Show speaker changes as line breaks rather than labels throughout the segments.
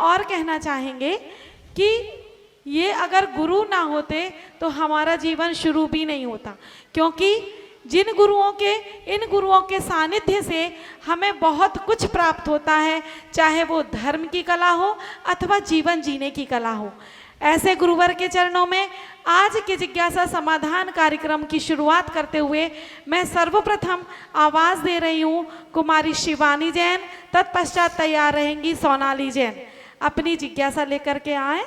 और कहना चाहेंगे कि ये अगर गुरु ना होते तो हमारा जीवन शुरू भी नहीं होता, क्योंकि इन गुरुओं के सानिध्य से हमें बहुत कुछ प्राप्त होता है, चाहे वो धर्म की कला हो अथवा जीवन जीने की कला हो। ऐसे गुरुवर के चरणों में आज के जिज्ञासा समाधान कार्यक्रम की शुरुआत करते हुए मैं सर्वप्रथम आवाज दे रही हूँ कुमारी शिवानी जैन, तत्पश्चात तैयार रहेंगी सोनाली जैन। अपनी जिज्ञासा लेकर के आए।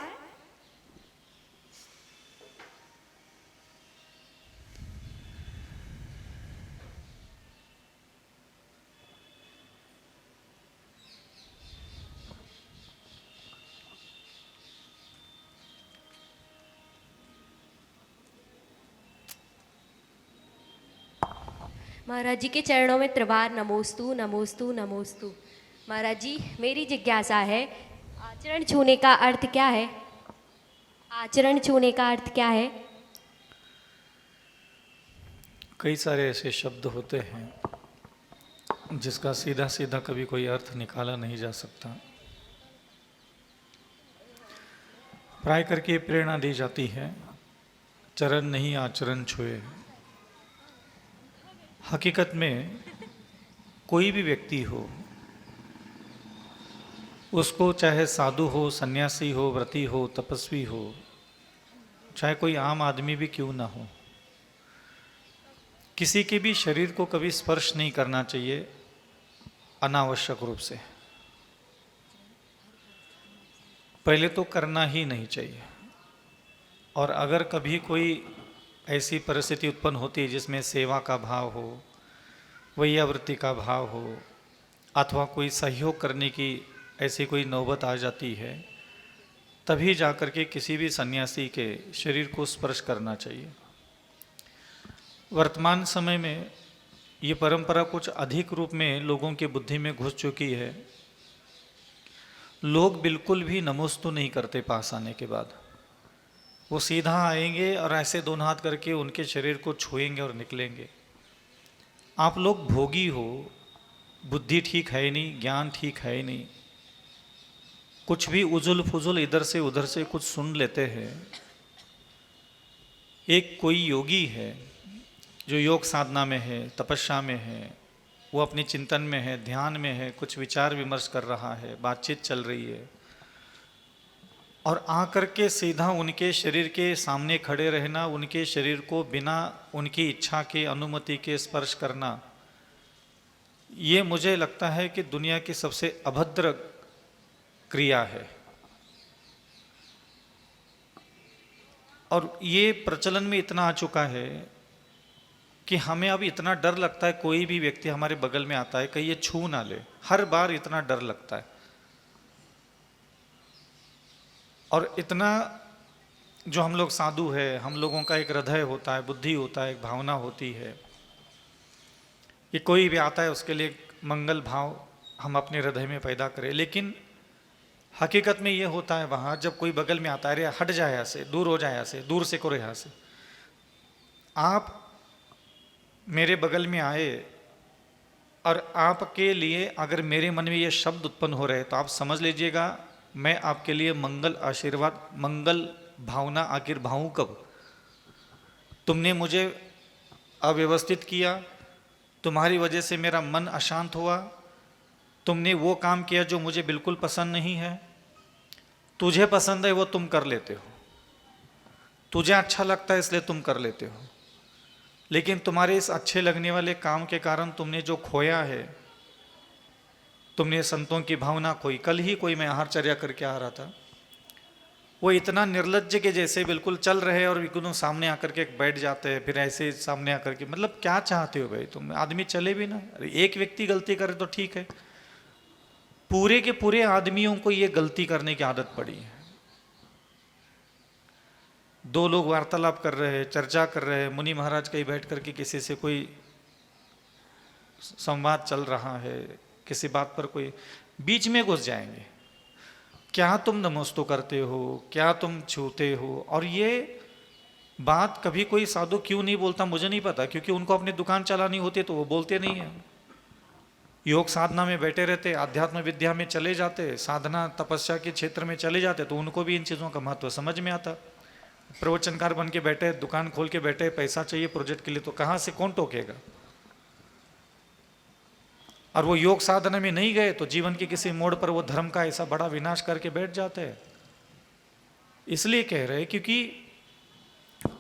महाराज जी के चरणों में त्रिवार नमोस्तु नमोस्तु नमोस्तु। महाराज जी, मेरी जिज्ञासा है, आचरण छूने का अर्थ क्या है? आचरण छूने का अर्थ क्या है?
कई सारे ऐसे शब्द होते हैं जिसका सीधा सीधा कभी कोई अर्थ निकाला नहीं जा सकता। प्राय करके प्रेरणा दी जाती है, चरण नहीं आचरण छुए। हकीकत में कोई भी व्यक्ति हो, उसको चाहे साधु हो, सन्यासी हो, व्रती हो, तपस्वी हो, चाहे कोई आम आदमी भी क्यों ना हो, किसी के भी शरीर को कभी स्पर्श नहीं करना चाहिए अनावश्यक रूप से। पहले तो करना ही नहीं चाहिए। और अगर कभी कोई ऐसी परिस्थिति उत्पन्न होती है जिसमें सेवा का भाव हो, वैयावृत्ति का भाव हो, अथवा कोई सहयोग करने की ऐसी कोई नौबत आ जाती है, तभी जाकर के किसी भी सन्यासी के शरीर को स्पर्श करना चाहिए। वर्तमान समय में ये परंपरा कुछ अधिक रूप में लोगों की बुद्धि में घुस चुकी है। लोग बिल्कुल भी नमोस्तु नहीं करते पास आने के बाद। वो सीधा आएंगे और ऐसे दोनों हाथ करके उनके शरीर को छुएंगे और निकलेंगे। आप लोग भोगी हो, बुद्धि ठीक है ही नहीं, ज्ञान ठीक है ही नहीं, कुछ भी उजुल फुजुल इधर से उधर से कुछ सुन लेते हैं। एक कोई योगी है जो योग साधना में है, तपस्या में है, वो अपने चिंतन में है, ध्यान में है, कुछ विचार विमर्श कर रहा है, बातचीत चल रही है, और आकर के सीधा उनके शरीर के सामने खड़े रहना, उनके शरीर को बिना उनकी इच्छा के, अनुमति के स्पर्श करना, ये मुझे लगता है कि दुनिया की सबसे अभद्र क्रिया है। और ये प्रचलन में इतना आ चुका है कि हमें अब इतना डर लगता है, कोई भी व्यक्ति हमारे बगल में आता है कहीं ये छू ना ले, हर बार इतना डर लगता है। और इतना जो हम लोग साधु है, हम लोगों का एक हृदय होता है, बुद्धि होता है, एक भावना होती है कि कोई भी आता है उसके लिए मंगल भाव हम अपने हृदय में पैदा करें। लेकिन हकीकत में ये होता है वहाँ जब कोई बगल में आता है, अरे हट जाए यहाँ से, दूर हो जाए यहाँ से, दूर से करो यहाँ से। आप मेरे बगल में आए और आपके लिए अगर मेरे मन में ये शब्द उत्पन्न हो रहे तो आप समझ लीजिएगा मैं आपके लिए मंगल आशीर्वाद, मंगल भावना आखिर भाऊं कब? तुमने मुझे अव्यवस्थित किया, तुम्हारी वजह से मेरा मन अशांत हुआ, तुमने वो काम किया जो मुझे बिल्कुल पसंद नहीं है। तुझे पसंद है वो तुम कर लेते हो, तुझे अच्छा लगता है इसलिए तुम कर लेते हो, लेकिन तुम्हारे इस अच्छे लगने वाले काम के कारण तुमने जो खोया है, तुमने संतों की भावना खोई। कल ही कोई मैं आहारचर्या करके आ रहा था, वो इतना निर्लज्ज के जैसे बिल्कुल चल रहे और एकदम सामने आकर के बैठ जाते हैं, फिर ऐसे सामने आकर के, मतलब क्या चाहते हो भाई तुम? आदमी चले भी ना, अरे एक व्यक्ति गलती करे तो ठीक है, पूरे के पूरे आदमियों को ये गलती करने की आदत पड़ी है। दो लोग वार्तालाप कर रहे हैं, चर्चा कर रहे हैं, मुनि महाराज कहीं बैठ करके किसी से कोई संवाद चल रहा है, किसी बात पर कोई बीच में घुस जाएंगे, क्या तुम नमोस्तु करते हो, क्या तुम छूते हो? और ये बात कभी कोई साधु क्यों नहीं बोलता मुझे नहीं पता, क्योंकि उनको अपनी दुकान चलानी होती है तो वो बोलते नहीं है। योग साधना में बैठे रहते, आध्यात्म विद्या में चले जाते, साधना तपस्या के क्षेत्र में चले जाते, तो उनको भी इन चीज़ों का महत्व समझ में आता। प्रवचनकार बन के बैठे, दुकान खोल के बैठे, पैसा चाहिए प्रोजेक्ट के लिए, तो कहाँ से कौन टोकेगा। और वो योग साधना में नहीं गए तो जीवन के किसी मोड़ पर वो धर्म का ऐसा बड़ा विनाश करके बैठ जाते हैं। इसलिए कह रहे क्योंकि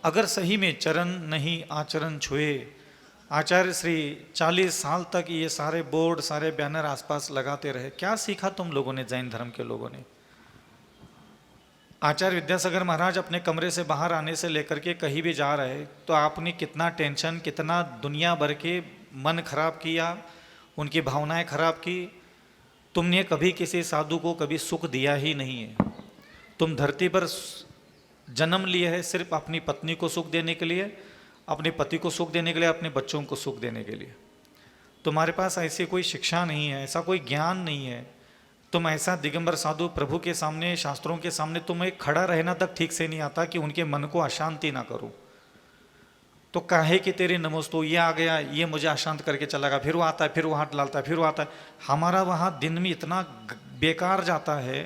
अगर सही में चरण नहीं आचरण छुए, आचार्य श्री 40 साल तक ये सारे बोर्ड सारे बैनर आसपास लगाते रहे, क्या सीखा तुम लोगों ने, जैन धर्म के लोगों ने। आचार्य विद्यासागर महाराज अपने कमरे से बाहर आने से लेकर के कहीं भी जा रहे तो आपने कितना टेंशन, कितना दुनिया भर के मन खराब किया, उनकी भावनाएं खराब की। तुमने कभी किसी साधु को कभी सुख दिया ही नहीं है। तुम धरती पर जन्म लिए है सिर्फ अपनी पत्नी को सुख देने के लिए, अपने पति को सुख देने के लिए, अपने बच्चों को सुख देने के लिए। तुम्हारे पास ऐसी कोई शिक्षा नहीं है, ऐसा कोई ज्ञान नहीं है। तुम ऐसा दिगंबर साधु प्रभु के सामने, शास्त्रों के सामने तुम्हें खड़ा रहना तक ठीक से नहीं आता कि उनके मन को अशांति ना करो। तो काहे कि तेरे नमोस्तु, ये आ गया, ये मुझे अशांत करके चला गया, फिर वो आता है, फिर वो हाथ डालता है, फिर वो आता है। हमारा वहाँ दिन में इतना बेकार जाता है।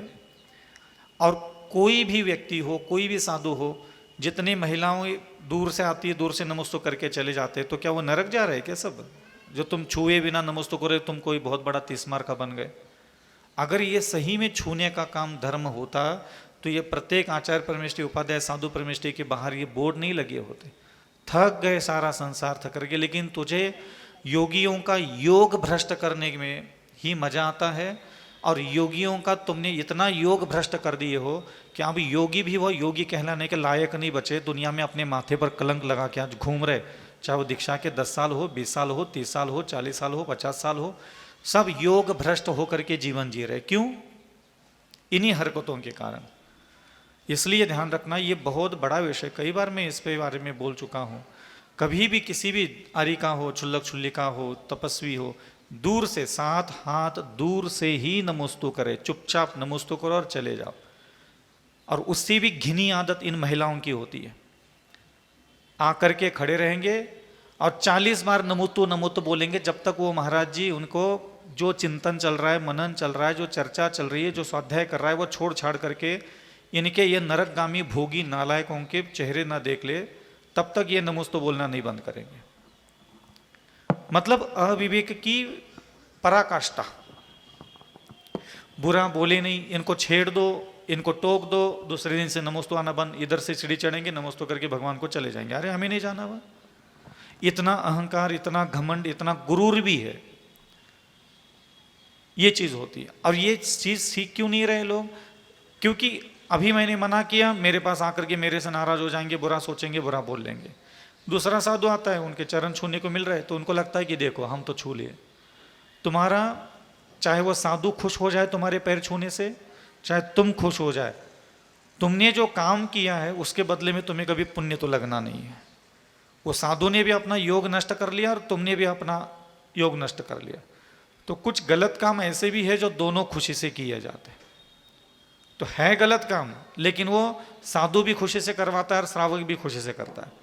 और कोई भी व्यक्ति हो, कोई भी साधु हो, जितनी महिलाओं दूर से आती है, दूर से नमोस्तु करके चले जाते हैं, तो क्या वो नरक जा रहे हैं क्या सब? जो तुम छुए बिना नमोस्तु करे, तुम कोई बहुत बड़ा तीसमार का बन गए। अगर ये सही में छूने का काम धर्म होता तो ये प्रत्येक आचार्य परमेष्ठी, उपाध्याय, साधु परमेष्ठी के बाहर ये बोर्ड नहीं लगे होते। थक गए, सारा संसार थक गए, लेकिन तुझे योगियों का योग भ्रष्ट करने में ही मजा आता है। और योगियों का तुमने इतना योग भ्रष्ट कर दिए हो कि अब योगी भी वो योगी कहलाने के लायक नहीं बचे। दुनिया में अपने माथे पर कलंक लगा के आज घूम रहे, चाहे वो दीक्षा के 10 साल हो, 20 साल हो, 30 साल हो, 40 साल हो, 50 साल हो, सब योग भ्रष्ट होकर के जीवन जी रहे। क्यों? इन्हीं हरकतों के कारण। इसलिए ध्यान रखना, ये बहुत बड़ा विषय, कई बार मैं इस पे बारे में बोल चुका हूँ। कभी भी किसी भी आरिका हो, छुल्लक छुल्लिका हो, तपस्वी हो, दूर से 7 हाथ दूर से ही नमोस्तु करे, चुपचाप नमोस्तु करो और चले जाओ। और उससे भी घिनी आदत इन महिलाओं की होती है। आकर के खड़े रहेंगे और 40 बार नमोस्तु नमोस्तु बोलेंगे, जब तक वो महाराज जी उनको जो चिंतन चल रहा है, मनन चल रहा है, जो चर्चा चल रही है, जो स्वाध्याय कर रहा है, वो छोड़ छाड़ करके इनके ये नरकगामी भोगी नालायकों के चेहरे ना देख ले, तब तक ये नमोस्तु बोलना नहीं बंद करेंगे। मतलब अविवेक की पराकाष्ठा। बुरा बोले नहीं, इनको छेड़ दो, इनको टोक दो, दूसरे दिन से नमोस्तु आना बंद। इधर से सीढ़ी चढ़ेंगे, नमोस्तु करके भगवान को चले जाएंगे। अरे हमें नहीं जाना हुआ। इतना अहंकार, इतना घमंड, इतना गुरूर भी है। ये चीज होती है। और ये चीज सीख क्यों नहीं रहे लोग? क्योंकि अभी मैंने मना किया, मेरे पास आकर के मेरे से नाराज हो जाएंगे, बुरा सोचेंगे, बुरा बोल लेंगे। दूसरा साधु आता है, उनके चरण छूने को मिल रहे हैं, तो उनको लगता है कि देखो हम तो छू लिए। तुम्हारा, चाहे वो साधु खुश हो जाए तुम्हारे पैर छूने से, चाहे तुम खुश हो जाए, तुमने जो काम किया है उसके बदले में तुम्हें कभी पुण्य तो लगना नहीं है। वो साधु ने भी अपना योग नष्ट कर लिया और तुमने भी अपना योग नष्ट कर लिया। तो कुछ गलत काम ऐसे भी है जो दोनों खुशी से किए जाते हैं। तो है गलत काम, लेकिन वो साधु भी खुशी से करवाता है और श्रावक भी खुशी से करता है।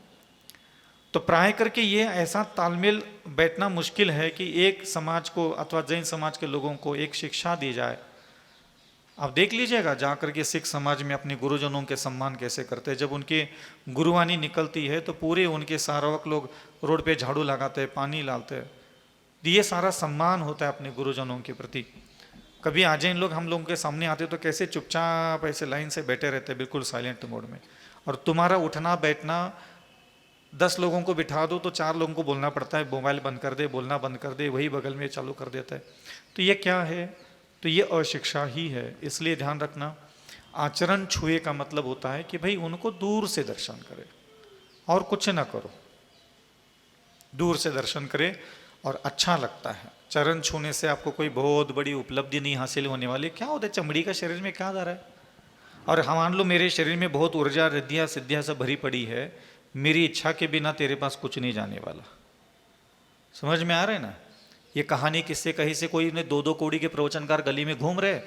तो प्राय करके ये ऐसा तालमेल बैठना मुश्किल है कि एक समाज को अथवा जैन समाज के लोगों को एक शिक्षा दी जाए। आप देख लीजिएगा जाकर के सिख समाज में अपने गुरुजनों के सम्मान कैसे करते हैं। जब उनकी गुरुवाणी निकलती है तो पूरे उनके श्रावक लोग रोड पे झाड़ू लगाते हैं, पानी डालते हैं। ये सारा सम्मान होता है अपने गुरुजनों के प्रति। कभी आ जैन लोग हम लोगों के सामने आते तो कैसे चुपचाप ऐसे लाइन से बैठे रहते, बिल्कुल साइलेंट मोड में। और तुम्हारा उठना बैठना, 10 लोगों को बिठा दो तो 4 लोगों को बोलना पड़ता है, मोबाइल बंद कर दे, बोलना बंद कर दे, वही बगल में चालू कर देता है। तो ये क्या है? तो ये अशिक्षा ही है। इसलिए ध्यान रखना, आचरण छुए का मतलब होता है कि भाई उनको दूर से दर्शन करे और कुछ ना करो, दूर से दर्शन करे और अच्छा लगता है। चरण छूने से आपको कोई बहुत बड़ी उपलब्धि नहीं हासिल होने वाली। क्या होता है, चमड़ी का शरीर में क्या जा रहा है? और हम मान लो मेरे शरीर में बहुत ऊर्जा, रिद्धियाँ, सिद्धियाँ सब भरी पड़ी है, मेरी इच्छा के बिना तेरे पास कुछ नहीं जाने वाला। समझ में आ रहा है ना? ये कहानी किससे कहीं से, कोई ने 2-2 कौड़ी के प्रवचनकार गली में घूम रहे,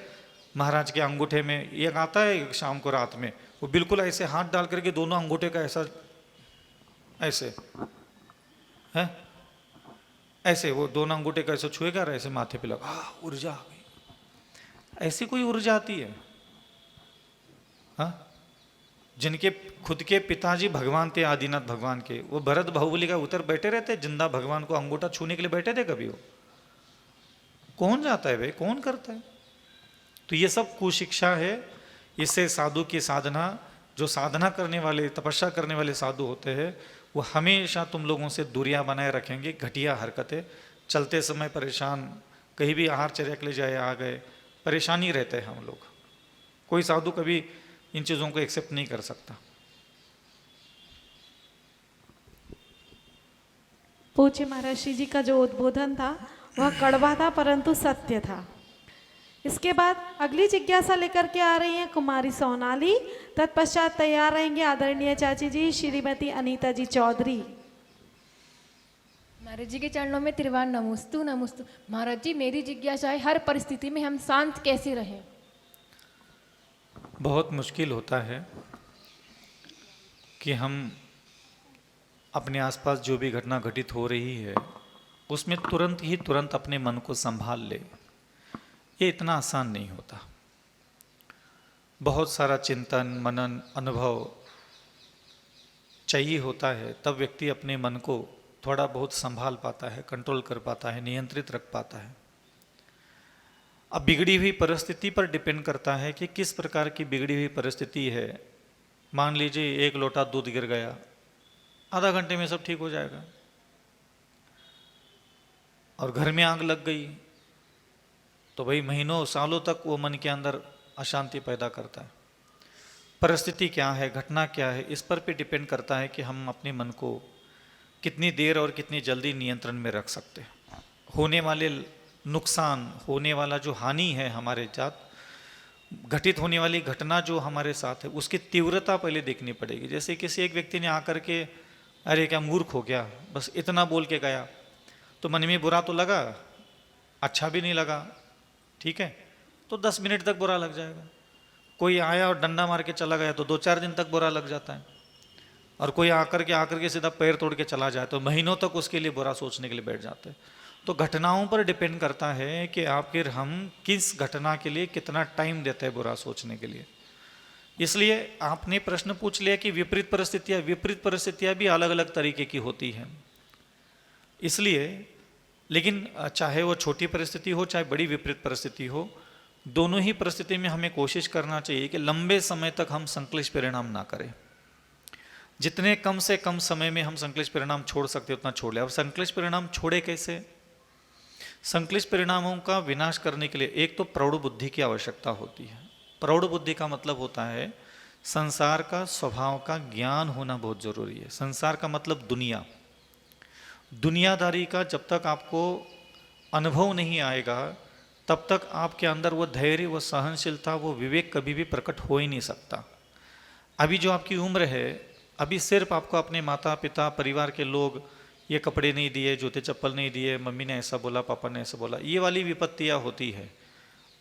महाराज के अंगूठे में ये आता है शाम को रात में, वो बिल्कुल ऐसे हाथ डाल करके दोनों अंगूठे का ऐसा ऐसे है, ऐसे वो दोनों अंगूठे कैसे छुएगा और ऐसे माथे पे लगा, ऊर्जा आ गई। ऐसी कोई ऊर्जा आती है? हाँ, जिनके खुद के पिताजी भगवान थे, आदिनाथ भगवान के, वो भरत बाहुबली का उतर बैठे रहते जिंदा भगवान को अंगूठा छूने के लिए बैठे थे कभी? वो कौन जाता है भाई, कौन करता है? तो ये सब कुशिक्षा है। इससे साधु की साधना, जो साधना करने वाले, तपस्या करने वाले साधु होते हैं, वो हमेशा तुम लोगों से दूरियां बनाए रखेंगे। घटिया हरकतें, चलते समय परेशान, कहीं भी आहार चर्या के लिए जाए आ गए, परेशानी रहते हैं हम लोग। कोई साधु कभी इन चीज़ों को एक्सेप्ट नहीं कर सकता।
पूज्य महर्षि जी का जो उद्बोधन था वह कड़वा था परंतु सत्य था। इसके बाद अगली जिज्ञासा लेकर के आ रही हैं कुमारी सोनाली। तत्पश्चात तैयार रहेंगे आदरणीय चाची जी श्रीमती अनीता जी चौधरी।
महाराज जी के चरणों में त्रिवार नमोस्तु नमोस्तु। महाराज जी, मेरी जिज्ञासा है, हर परिस्थिति में हम शांत कैसे रहें?
बहुत मुश्किल होता है कि हम अपने आसपास जो भी घटना घटित हो रही है उसमें तुरंत अपने मन को संभाल ले। ये इतना आसान नहीं होता। बहुत सारा चिंतन, मनन, अनुभव चाहिए होता है, तब व्यक्ति अपने मन को थोड़ा बहुत संभाल पाता है, कंट्रोल कर पाता है, नियंत्रित रख पाता है। अब बिगड़ी हुई परिस्थिति पर डिपेंड करता है कि किस प्रकार की बिगड़ी हुई परिस्थिति है। मान लीजिए 1 लोटा दूध गिर गया, आधा घंटे में सब ठीक हो जाएगा। और घर में आग लग गई तो भाई महीनों सालों तक वो मन के अंदर अशांति पैदा करता है। परिस्थिति क्या है, घटना क्या है, इस पर भी डिपेंड करता है कि हम अपने मन को कितनी देर और कितनी जल्दी नियंत्रण में रख सकते हैं। होने वाले नुकसान, होने वाला जो हानि है हमारे साथ, घटित होने वाली घटना जो हमारे साथ है, उसकी तीव्रता पहले देखनी पड़ेगी। जैसे किसी एक व्यक्ति ने आकर के अरे क्या मूर्ख हो गया, बस इतना बोल के गया, तो मन में बुरा तो लगा, अच्छा भी नहीं लगा, ठीक है, तो 10 मिनट तक बुरा लग जाएगा। कोई आया और डंडा मार के चला गया तो 2-4 दिन तक बुरा लग जाता है। और कोई आकर के सीधा पैर तोड़ के चला जाए तो महीनों तक उसके लिए बुरा सोचने के लिए बैठ जाते हैं। तो घटनाओं पर डिपेंड करता है कि आखिर हम किस घटना के लिए कितना टाइम देते हैं बुरा सोचने के लिए। इसलिए आपने प्रश्न पूछ लिया कि विपरीत परिस्थितियां भी अलग अलग तरीके की होती हैं। इसलिए लेकिन चाहे वो छोटी परिस्थिति हो चाहे बड़ी विपरीत परिस्थिति हो, दोनों ही परिस्थिति में हमें कोशिश करना चाहिए कि लंबे समय तक हम संक्लिष्ट परिणाम ना करें। जितने कम से कम समय में हम संक्लिष्ट परिणाम छोड़ सकते उतना छोड़ लें। अब संक्लिष्ट परिणाम छोड़े कैसे? संक्लिष्ट परिणामों का विनाश करने के लिए एक तो प्रौढ़ बुद्धि की आवश्यकता होती है। प्रौढ़ बुद्धि का मतलब होता है संसार का स्वभाव का ज्ञान होना बहुत जरूरी है। संसार का मतलब दुनिया, दुनियादारी का जब तक आपको अनुभव नहीं आएगा तब तक आपके अंदर वो धैर्य, वो सहनशीलता, वो विवेक कभी भी प्रकट हो ही नहीं सकता। अभी जो आपकी उम्र है, अभी सिर्फ आपको अपने माता पिता परिवार के लोग ये कपड़े नहीं दिए, जूते चप्पल नहीं दिए, मम्मी ने ऐसा बोला, पापा ने ऐसा बोला, ये वाली विपत्तियाँ होती है।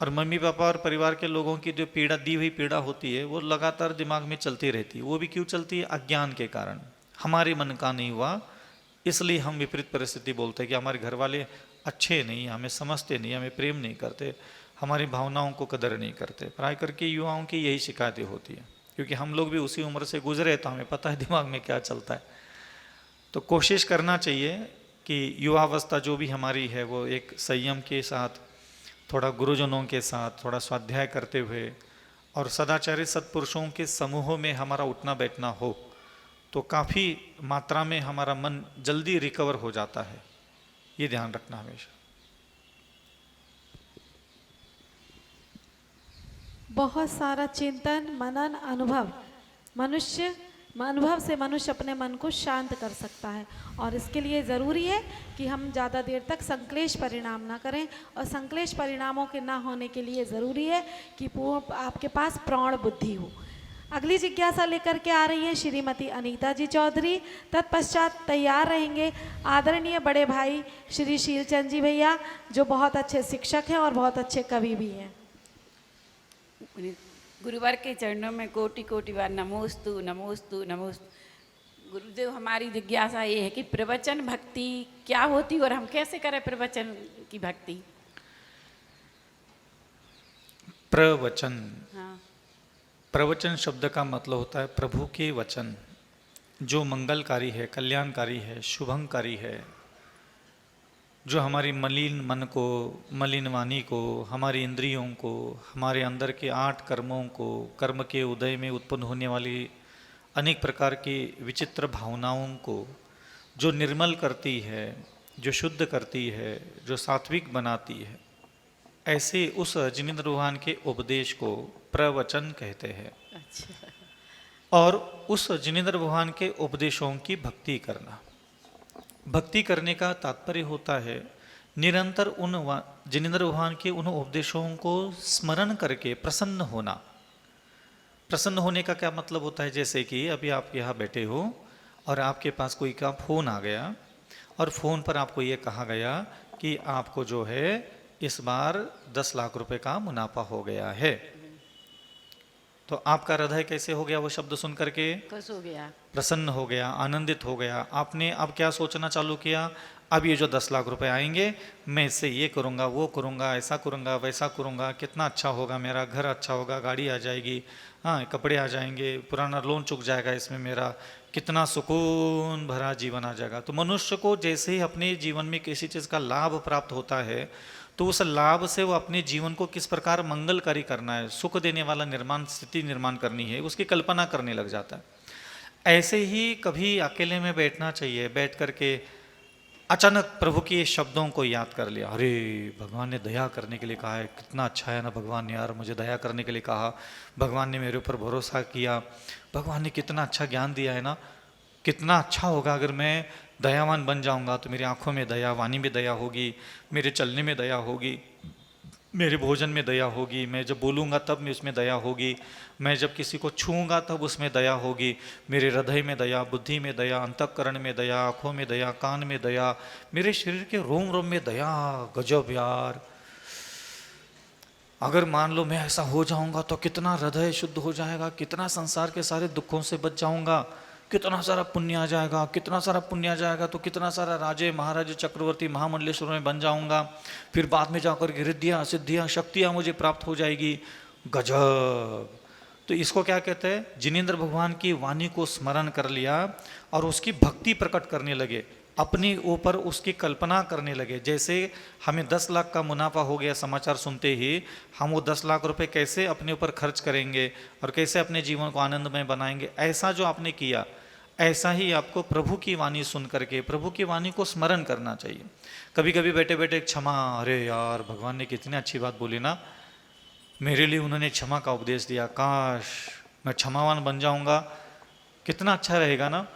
और मम्मी पापा और परिवार के लोगों की जो पीड़ा, दी हुई पीड़ा होती है, वो लगातार दिमाग में चलती रहती है। वो भी क्यों चलती है? अज्ञान के कारण। हमारे मन का नहीं हुआ, इसलिए हम विपरीत परिस्थिति बोलते हैं कि हमारे घर वाले अच्छे नहीं, हमें समझते नहीं, हमें प्रेम नहीं करते, हमारी भावनाओं को कदर नहीं करते। प्राय करके युवाओं की यही शिकायतें होती है, क्योंकि हम लोग भी उसी उम्र से गुजरे तो हमें पता है दिमाग में क्या चलता है। तो कोशिश करना चाहिए कि युवावस्था जो भी हमारी है वो एक संयम के साथ, थोड़ा गुरुजनों के साथ, थोड़ा स्वाध्याय करते हुए और सदाचारी सत्पुरुषों के समूहों में हमारा उठना बैठना हो तो काफ़ी मात्रा में हमारा मन जल्दी रिकवर हो जाता है। ये ध्यान रखना हमेशा।
बहुत सारा चिंतन, मनन, अनुभव से मनुष्य अपने मन को शांत कर सकता है। और इसके लिए ज़रूरी है कि हम ज़्यादा देर तक संक्लेश परिणाम ना करें। और संक्लेश परिणामों के ना होने के लिए ज़रूरी है कि आपके पास प्रौढ़ बुद्धि हो। अगली जिज्ञासा लेकर के आ रही है श्रीमती अनीता जी चौधरी। तत्पश्चात तैयार रहेंगे आदरणीय बड़े भाई श्री शीलचंद जी भैया, जो बहुत अच्छे शिक्षक हैं और बहुत अच्छे कवि भी हैं।
गुरुवार के चरणों में कोटि कोटि बार नमोस्तु नमोस्तु नमोस्तु। गुरुदेव हमारी जिज्ञासा ये है कि प्रवचन भक्ति क्या होती और हम कैसे करें प्रवचन की भक्ति।
प्रवचन,
हाँ।
प्रवचन शब्द का मतलब होता है प्रभु के वचन, जो मंगलकारी है, कल्याणकारी है, शुभंकारी है, जो हमारी मलिन मन को, मलिन वाणी को, हमारी इंद्रियों को, हमारे अंदर के 8 कर्मों को, कर्म के उदय में उत्पन्न होने वाली अनेक प्रकार की विचित्र भावनाओं को जो निर्मल करती है, जो शुद्ध करती है, जो सात्विक बनाती है, ऐसे उस जिनेंद्र भगवान के उपदेश को प्रवचन कहते हैं।
अच्छा।
और उस जिनेंद्र भगवान के उपदेशों की भक्ति करना। भक्ति करने का तात्पर्य होता है निरंतर उन जिनेंद्र भगवान के उन उपदेशों को स्मरण करके प्रसन्न होना। प्रसन्न होने का क्या मतलब होता है? जैसे कि अभी आप यहाँ बैठे हो और आपके पास कोई का फ़ोन आ गया और फ़ोन पर आपको ये कहा गया कि आपको जो है इस बार 10 लाख रुपए का मुनाफा हो गया है, तो आपका हृदय कैसे हो गया? वो शब्द सुन करके
खुश हो गया,
प्रसन्न हो गया, आनंदित हो गया। आपने अब क्या सोचना चालू किया? अब ये जो 10 लाख रुपए आएंगे, मैं इससे ये करूँगा, वो करूँगा, ऐसा करूँगा, वैसा करूँगा, कितना अच्छा होगा, मेरा घर अच्छा होगा, गाड़ी आ जाएगी, हाँ कपड़े आ जाएंगे, पुराना लोन चुक जाएगा, इसमें मेरा कितना सुकून भरा जीवन आ जाएगा। तो मनुष्य को जैसे ही अपने जीवन में किसी चीज़ का लाभ प्राप्त होता है तो उस लाभ से वो अपने जीवन को किस प्रकार मंगलकारी करना है, सुख देने वाला निर्माण स्थिति निर्माण करनी है, उसकी कल्पना करने लग जाता है। ऐसे ही कभी अकेले में बैठना चाहिए, बैठ करके अचानक प्रभु के शब्दों को याद कर लिया, अरे भगवान ने दया करने के लिए कहा है, कितना अच्छा है ना भगवान ने, यार मुझे दया करने के लिए कहा, भगवान ने मेरे ऊपर भरोसा किया, भगवान ने कितना अच्छा ज्ञान दिया है ना, कितना अच्छा होगा अगर मैं दयावान बन जाऊंगा तो मेरी आंखों में दया, वाणी में दया होगी, मेरे चलने में दया होगी, मेरे भोजन में दया होगी, मैं जब बोलूँगा तब में उसमें दया होगी, मैं जब किसी को छूँगा तब उसमें दया होगी, मेरे हृदय में दया, बुद्धि में दया, अंतःकरण में दया, आँखों में दया, कान में दया, मेरे शरीर के रोम रोम में दया। गजब यार, अगर मान लो मैं ऐसा हो जाऊँगा तो कितना हृदय शुद्ध हो जाएगा, कितना संसार के सारे दुखों से बच जाऊँगा, कितना सारा पुण्य आ जाएगा, कितना सारा पुण्य आ जाएगा तो कितना सारा राजे महाराजे चक्रवर्ती महामंडलेश्वर में बन जाऊंगा, फिर बाद में जाकर के रिद्धियाँ सिद्धियाँ शक्तियाँ मुझे प्राप्त हो जाएगी। गजब। तो इसको क्या कहते हैं? जिनेंद्र भगवान की वाणी को स्मरण कर लिया और उसकी भक्ति प्रकट करने लगे, अपने ऊपर उसकी कल्पना करने लगे। जैसे हमें 10 लाख का मुनाफा हो गया समाचार सुनते ही, हम वो 10 लाख रुपए कैसे अपने ऊपर खर्च करेंगे और कैसे अपने जीवन को आनंदमय बनाएंगे, ऐसा जो आपने किया, ऐसा ही आपको प्रभु की वाणी सुन करके प्रभु की वाणी को स्मरण करना चाहिए। कभी कभी बैठे बैठे क्षमा, अरे यार भगवान ने कितनी अच्छी बात बोली ना, मेरे लिए उन्होंने क्षमा का उपदेश दिया, काश मैं क्षमावान बन जाऊंगा, कितना अच्छा रहेगा ना।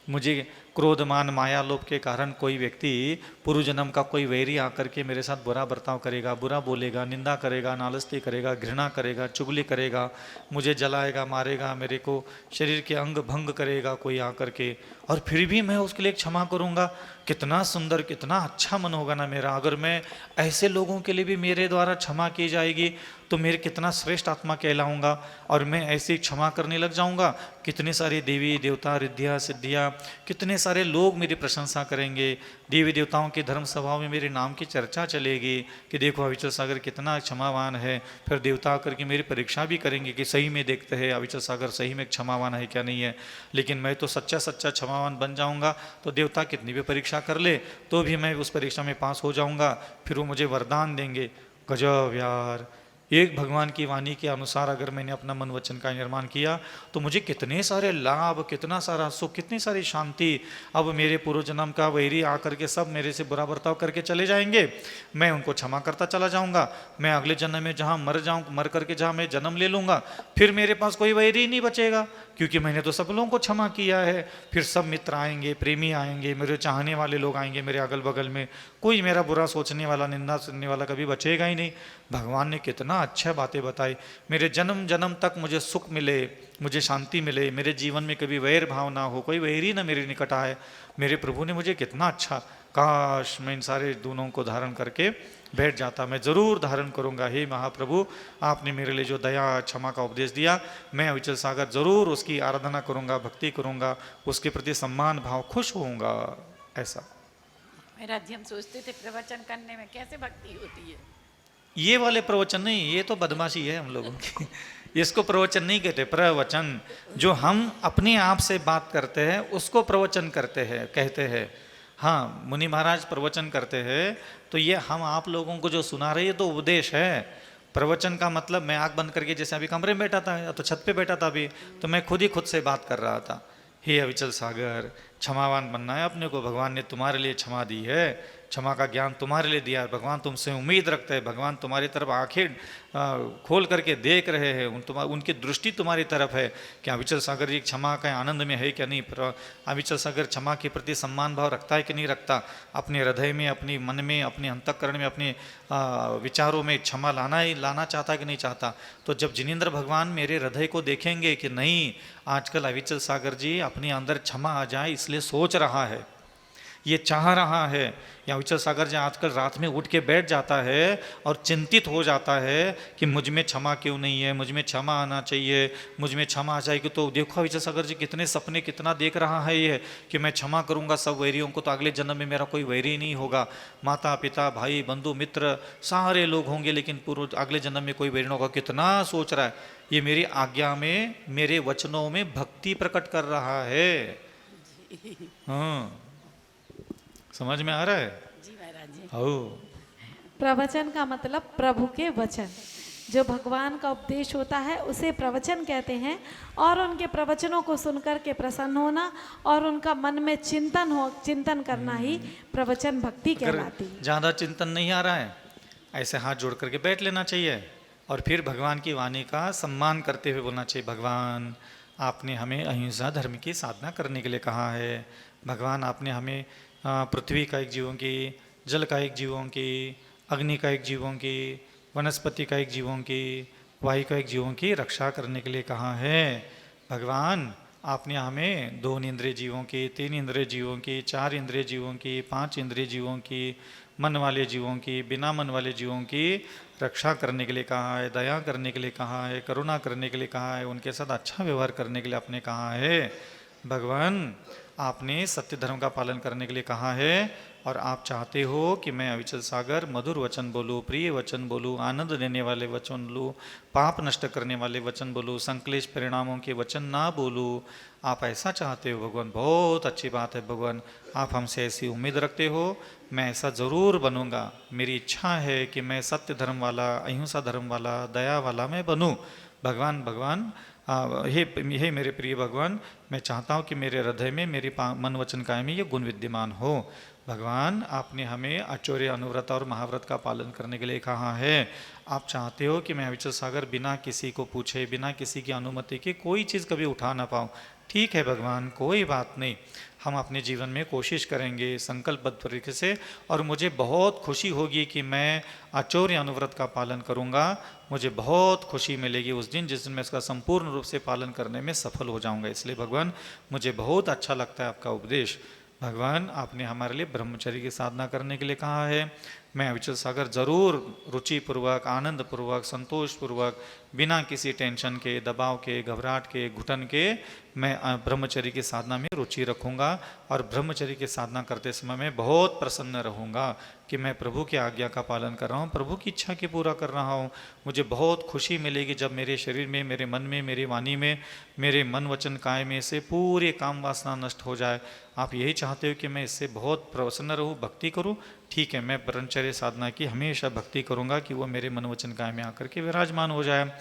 मुझे क्रोध मान माया लोभ के कारण कोई व्यक्ति पूर्व जन्म का कोई वैरी आकर के मेरे साथ बुरा बर्ताव करेगा, बुरा बोलेगा, निंदा करेगा, नालस्ती करेगा, घृणा करेगा, चुगली करेगा, मुझे जलाएगा, मारेगा, मेरे को शरीर के अंग भंग करेगा कोई आकर के, और फिर भी मैं उसके लिए क्षमा करूंगा, कितना सुंदर, कितना अच्छा मन होगा ना मेरा। अगर मैं ऐसे लोगों के लिए भी मेरे द्वारा क्षमा की जाएगी तो मेरे कितना श्रेष्ठ आत्मा कहलाऊंगा, और मैं ऐसे क्षमा करने लग जाऊंगा, कितने सारे देवी देवता रिद्धियाँ सिद्धियाँ, कितने सारे लोग मेरी प्रशंसा करेंगे, देवी देवताओं के धर्म सभाओं में मेरे नाम की चर्चा चलेगी कि देखो अविचल सागर कितना क्षमावान है। फिर देवता आकर के मेरी परीक्षा भी करेंगे कि सही में देखते हैं अविचल सागर सही में क्षमावान है क्या नहीं है। लेकिन मैं तो सच्चा सच्चा क्षमावान बन जाऊंगा तो देवता कितनी भी परीक्षा कर ले तो भी मैं उस परीक्षा में पास हो जाऊंगा, फिर वो मुझे वरदान देंगे। गजब यार, एक भगवान की वाणी के अनुसार अगर मैंने अपना मन वचन का निर्माण किया तो मुझे कितने सारे लाभ, कितना सारा सुख, कितनी सारी शांति। अब मेरे पूर्व जन्म का वैरी आकर के सब मेरे से बुरा बर्ताव करके चले जाएंगे, मैं उनको क्षमा करता चला जाऊंगा, मैं अगले जन्म में जहाँ मर करके जहाँ मैं जन्म ले लूँगा फिर मेरे पास कोई वैरी नहीं बचेगा, क्योंकि मैंने तो सब लोगों को क्षमा किया है। फिर सब मित्र आएंगे, प्रेमी आएंगे, मेरे चाहने वाले लोग आएंगे मेरे अगल बगल में, कोई मेरा बुरा सोचने वाला, निंदा सुनने वाला कभी बचेगा ही नहीं। भगवान ने कितना अच्छा बातें बताई, मेरे जन्म जन्म तक मुझे सुख मिले, मुझे शांति मिले, मेरे जीवन में कभी वैर भाव ना हो, कोई वैरी ना मेरे निकट आए। मेरे प्रभु ने मुझे कितना अच्छा काश मैं इन सारे गुणों को धारण करके बैठ जाता। मैं ज़रूर धारण करूँगा। हे महाप्रभु, आपने मेरे लिए जो दया क्षमा का उपदेश दिया, मैं अविचल सागर ज़रूर उसकी आराधना करूँगा, भक्ति करूँगा, उसके प्रति सम्मान भाव, खुश होऊंगा। ऐसा
महाराज जी हम सोचते थे प्रवचन करने में कैसे भक्ति होती है।
ये वाले प्रवचन नहीं, ये तो बदमाशी है हम लोगों की। इसको प्रवचन नहीं कहते, प्रवचन जो हम अपने आप से बात करते हैं उसको प्रवचन करते हैं, कहते हैं। हाँ, मुनि महाराज प्रवचन करते हैं तो ये हम आप लोगों को जो सुना रहे हैं तो उपदेश है। प्रवचन का मतलब मैं आंख बंद करके, जैसे अभी कमरे में बैठा था या तो छत पे बैठा था अभी, तो मैं खुद ही खुद से बात कर रहा था। हे अविचल सागर, क्षमावान बनना है अपने को। भगवान ने तुम्हारे लिए क्षमा दी है, क्षमा का ज्ञान तुम्हारे लिए दिया है। भगवान तुमसे उम्मीद रखते हैं, भगवान तुम्हारी तरफ आंखें खोल करके देख रहे हैं। उनकी दृष्टि तुम्हारी तरफ है कि अविचल सागर जी क्षमा का आनंद में है क्या नहीं। अविचल सागर क्षमा के प्रति सम्मान भाव रखता है कि नहीं रखता। अपने हृदय में, अपने मन में, अपने अंतःकरण में, अपने विचारों में क्षमा लाना चाहता है कि नहीं चाहता। तो जब जिनेंद्र भगवान मेरे हृदय को देखेंगे कि नहीं, आजकल अविचल सागर जी अपने अंदर क्षमा आ जाए इसलिए सोच रहा है, ये चाह रहा है, या अविचल सागर जी आजकल रात में उठ के बैठ जाता है और चिंतित हो जाता है कि मुझ में क्षमा क्यों नहीं है, मुझ में क्षमा आना चाहिए, मुझ में क्षमा आ जाएगी। तो देखो अविचल सागर जी कितने सपने, कितना देख रहा है ये कि मैं क्षमा करूंगा सब वैरियों को, तो अगले जन्म में मेरा कोई वैरी नहीं होगा। माता पिता भाई बंधु मित्र सारे लोग होंगे, लेकिन पूर्व अगले जन्म में कोई वैरी नहीं होगा। कितना सोच रहा है। ये मेरी आज्ञा में, मेरे वचनों में भक्ति प्रकट कर रहा है। हाँ, समझ में आ रहा है?
जी महाराज जी।
हो,
प्रवचन का मतलब प्रभु के वचन, जो भगवान का उपदेश होता है उसे प्रवचन कहते हैं। और उनके प्रवचनों को सुनकर के प्रसन्न होना और उनका मन में चिंतन करना ही प्रवचन भक्ति कहलाती है।
ज़्यादा चिंतन नहीं आ रहा है, ऐसे हाथ जोड़ करके बैठ लेना चाहिए और फिर भगवान की वाणी का सम्मान करते हुए बोलना चाहिए। भगवान, आपने हमें अहिंसा धर्म की साधना करने के लिए कहा है। भगवान, आपने हमें पृथ्वी का एक जीवों की, जल का एक जीवों की, अग्नि का एक जीवों की, वनस्पति का एक जीवों की, वायु का एक जीवों की रक्षा करने के लिए कहा है। भगवान, आपने हमें 2 इंद्रिय जीवों की, 3 इंद्रिय जीवों की, 4 इंद्रिय जीवों की, 5 इंद्रिय जीवों की, मन वाले जीवों की, बिना मन वाले जीवों की रक्षा करने के लिए कहा है, दया करने के लिए कहा है, करुणा करने के लिए कहा है, उनके साथ अच्छा व्यवहार करने के लिए आपने कहा है। भगवान, आपने सत्य धर्म का पालन करने के लिए कहा है और आप चाहते हो कि मैं अविचल सागर मधुर वचन बोलूँ, प्रिय वचन बोलूँ, आनंद देने वाले वचन बोलूँ, पाप नष्ट करने वाले वचन बोलूँ, संक्लेश परिणामों के वचन ना बोलूँ। आप ऐसा चाहते हो भगवान, बहुत अच्छी बात है भगवान। आप हमसे ऐसी उम्मीद रखते हो, मैं ऐसा ज़रूर बनूंगा। मेरी इच्छा है कि मैं सत्य धर्म वाला, अहिंसा धर्म वाला, दया वाला मैं बनूँ। भगवान, हे मेरे प्रिय भगवान, मैं चाहता हूँ कि मेरे हृदय में, मेरे मन वचन काया में ये गुण विद्यमान हो। भगवान, आपने हमें आचौर्य, अनुव्रत और महाव्रत का पालन करने के लिए कहा है। आप चाहते हो कि मैं अविचल सागर बिना किसी को पूछे, बिना किसी की अनुमति के कोई चीज़ कभी उठा ना पाऊँ। ठीक है भगवान, कोई बात नहीं, हम अपने जीवन में कोशिश करेंगे संकल्पबद्ध तरीके से, और मुझे बहुत खुशी होगी कि मैं आचौर्य अनुव्रत का पालन करूंगा। मुझे बहुत खुशी मिलेगी उस दिन जिस दिन मैं इसका संपूर्ण रूप से पालन करने में सफल हो जाऊंगा। इसलिए भगवान, मुझे बहुत अच्छा लगता है आपका उपदेश। भगवान, आपने हमारे लिए ब्रह्मचर्य की साधना करने के लिए कहा है। मैं अविचल सागर जरूर रुचिपूर्वक, आनंदपूर्वक, संतोषपूर्वक, बिना किसी टेंशन के, दबाव के, घबराहट के, घुटन के मैं ब्रह्मचर्य की साधना में रुचि रखूंगा और ब्रह्मचर्य की साधना करते समय मैं बहुत प्रसन्न रहूंगा कि मैं प्रभु की आज्ञा का पालन कर रहा हूँ, प्रभु की इच्छा की पूरा कर रहा हूँ। मुझे बहुत खुशी मिलेगी जब मेरे शरीर में, मेरे मन में, मेरी वाणी में, मेरे मन वचन काय में से पूरे काम वासना नष्ट हो जाए। आप यही चाहते हो कि मैं इससे बहुत प्रसन्न रहूँ, भक्ति करूँ। ठीक है, मैं ब्रह्मचर्य साधना की हमेशा भक्ति करूँगा कि वो मेरे मन वचन काय में आकर के विराजमान हो जाए।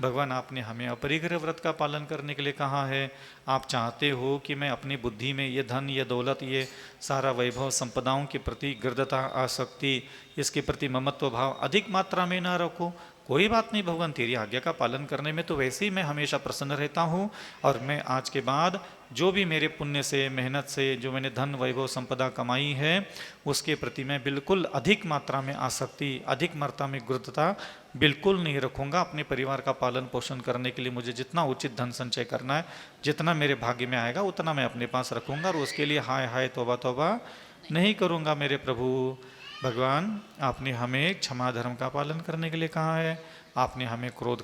भगवान, आपने हमें अपरिग्रह व्रत का पालन करने के लिए कहा है। आप चाहते हो कि मैं अपनी बुद्धि में ये धन, ये दौलत, ये सारा वैभव, संपदाओं के प्रति गृद्धता, आसक्ति, इसके प्रति ममत्व भाव अधिक मात्रा में ना रखूं। कोई बात नहीं भगवान, तेरी आज्ञा का पालन करने में तो वैसे ही मैं हमेशा प्रसन्न रहता हूँ। और मैं आज के बाद जो भी मेरे पुण्य से, मेहनत से, जो मैंने धन वैभव संपदा कमाई है, उसके प्रति मैं बिल्कुल अधिक मात्रा में आसक्ति, अधिक मात्रा में गृद्धता बिल्कुल नहीं रखूँगा। अपने परिवार का पालन पोषण करने के लिए मुझे जितना उचित धन संचय करना है, जितना मेरे भाग्य में आएगा उतना मैं अपने पास रखूँगा। और उसके लिए हाय हाय तौबा तौबा, नहीं करूँगा मेरे प्रभु। भगवान, आपने हमें क्षमा धर्म का पालन करने के लिए कहा है, आपने हमें क्रोध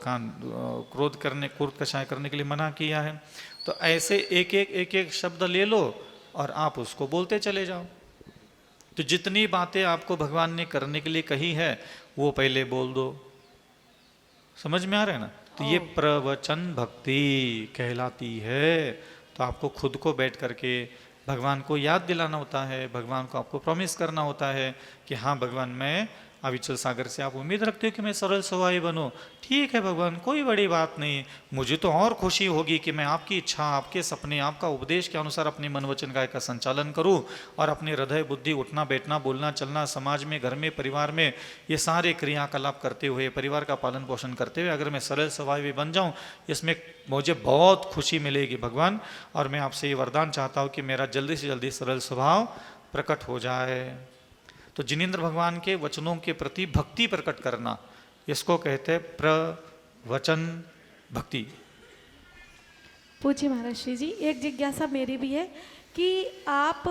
कषाय करने के लिए मना किया है। तो ऐसे एक एक शब्द ले लो और आप उसको बोलते चले जाओ। तो जितनी बातें आपको भगवान ने करने के लिए कही है वो पहले बोल दो। समझ में आ रहा है ना? तो ये प्रवचन भक्ति कहलाती है। तो आपको खुद को बैठ करके भगवान को याद दिलाना होता है, भगवान को आपको प्रॉमिस करना होता है कि हाँ भगवान, मैं अविचल सागर से आप उम्मीद रखते हो कि मैं सरल स्वभावी बनूं। ठीक है भगवान, कोई बड़ी बात नहीं, मुझे तो और खुशी होगी कि मैं आपकी इच्छा, आपके सपने, आपका उपदेश के अनुसार अपने मन वचन काया का संचालन करूं और अपने हृदय बुद्धि, उठना बैठना, बोलना चलना, समाज में, घर में, परिवार में, ये सारे क्रियाकलाप करते हुए, परिवार का पालन पोषण करते हुए अगर मैं सरल स्वभावी बन जाऊं, इसमें मुझे बहुत खुशी मिलेगी भगवान। और मैं आपसे ये वरदान चाहता हूँ कि मेरा जल्दी से जल्दी सरल स्वभाव प्रकट हो जाए। तो जिनेंद्र भगवान के वचनों के प्रति भक्ति प्रकट करना, इसको कहते हैं प्रवचन भक्ति।
पूछिए महाराज श्री जी, एक जिज्ञासा मेरी भी है कि आप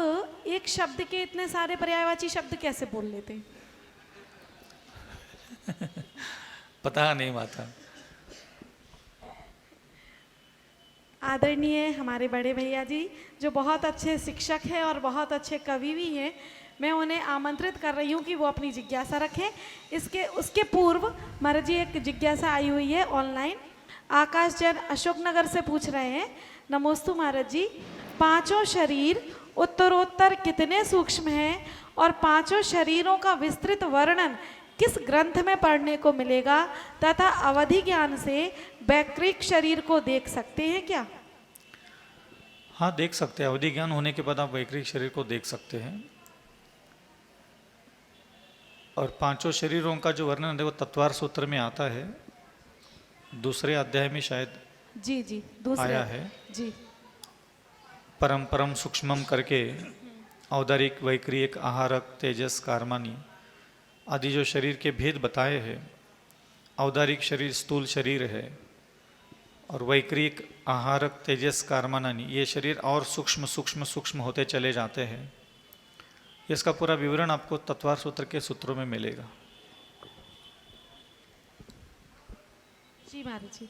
एक शब्द के इतने सारे पर्यायवाची शब्द कैसे बोल लेते हैं?
पता नहीं माता।
आदरणीय हमारे बड़े भैया जी जो बहुत अच्छे शिक्षक हैं और बहुत अच्छे कवि भी हैं, मैं उन्हें आमंत्रित कर रही हूँ कि वो अपनी जिज्ञासा रखें। उसके पूर्व महाराज जी एक जिज्ञासा आई हुई है ऑनलाइन। आकाश जैन अशोकनगर से पूछ रहे हैं, नमोस्तु महाराज जी, पांचों शरीर उत्तरोत्तर कितने सूक्ष्म हैं और पांचों शरीरों का विस्तृत वर्णन किस ग्रंथ में पढ़ने को मिलेगा तथा अवधि ज्ञान से वैकृत शरीर को देख सकते हैं क्या?
हाँ, देख सकते हैं। अवधि ज्ञान होने के बाद आप वैकृत शरीर को देख सकते हैं। और पांचों शरीरों का जो वर्णन है वो तत्वार सूत्र में आता है, दूसरे अध्याय में शायद
जी दूसरे
आया है
जी।
परम परम सूक्ष्मम करके औदारिक, वैक्रियक, आहारक, तेजस, कार्मानी आदि जो शरीर के भेद बताए हैं। औदारिक शरीर स्थूल शरीर है और वैक्रियक, आहारक, तेजस, कार्मानी ये शरीर और सूक्ष्म सूक्ष्म सूक्ष्म होते चले जाते हैं। इसका पूरा विवरण आपको तत्वार सूत्र के सूत्रों में मिलेगा।
जी महाराज जी।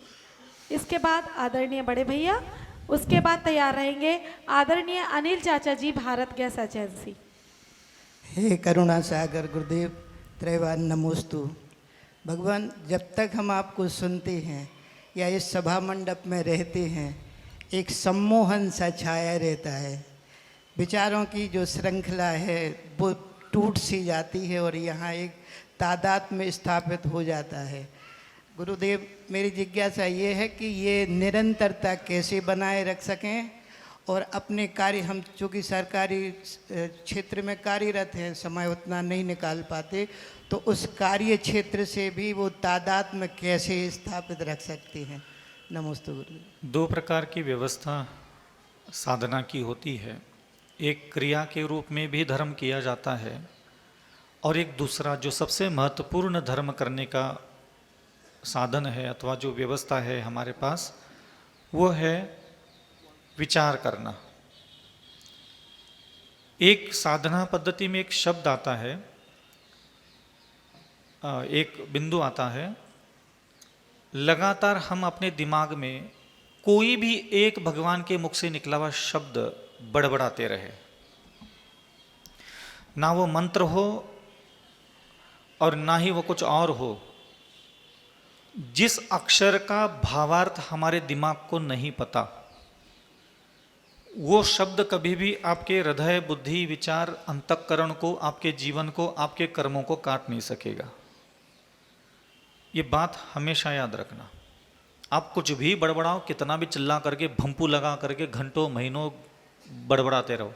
इसके बाद आदरणीय बड़े भैया, उसके बाद तैयार रहेंगे आदरणीय अनिल चाचा जी, भारत गैस एजेंसी।
हे करुणा सागर गुरुदेव, त्रैवान नमोस्तु। भगवान, जब तक हम आपको सुनते हैं या इस सभा मंडप में रहते हैं, एक सम्मोहन सा छाया रहता है। विचारों की जो श्रृंखला है वो टूट सी जाती है और यहाँ एक तादाद में स्थापित हो जाता है। गुरुदेव, मेरी जिज्ञासा ये है कि ये निरंतरता कैसे बनाए रख सकें और अपने कार्य, हम चूँकि सरकारी क्षेत्र में कार्यरत हैं, समय उतना नहीं निकाल पाते, तो उस कार्य क्षेत्र से भी वो तादाद में कैसे स्थापित रख सकते हैं? नमस्ते गुरुदेव।
दो प्रकार की व्यवस्था साधना की होती है। एक क्रिया के रूप में भी धर्म किया जाता है और एक दूसरा जो सबसे महत्वपूर्ण धर्म करने का साधन है अथवा जो व्यवस्था है हमारे पास, वो है विचार करना। एक साधना पद्धति में एक शब्द आता है, एक बिंदु आता है, लगातार हम अपने दिमाग में कोई भी एक भगवान के मुख से निकला हुआ शब्द बड़बड़ाते रहे। ना वो मंत्र हो और ना ही वो कुछ और हो। जिस अक्षर का भावार्थ हमारे दिमाग को नहीं पता, वो शब्द कभी भी आपके हृदय, बुद्धि, विचार, अंतःकरण को, आपके जीवन को, आपके कर्मों को काट नहीं सकेगा। ये बात हमेशा याद रखना। आप कुछ भी बड़बड़ाओ, कितना भी चिल्ला करके, भंपू लगा करके घंटों महीनों बड़बड़ाते रहो,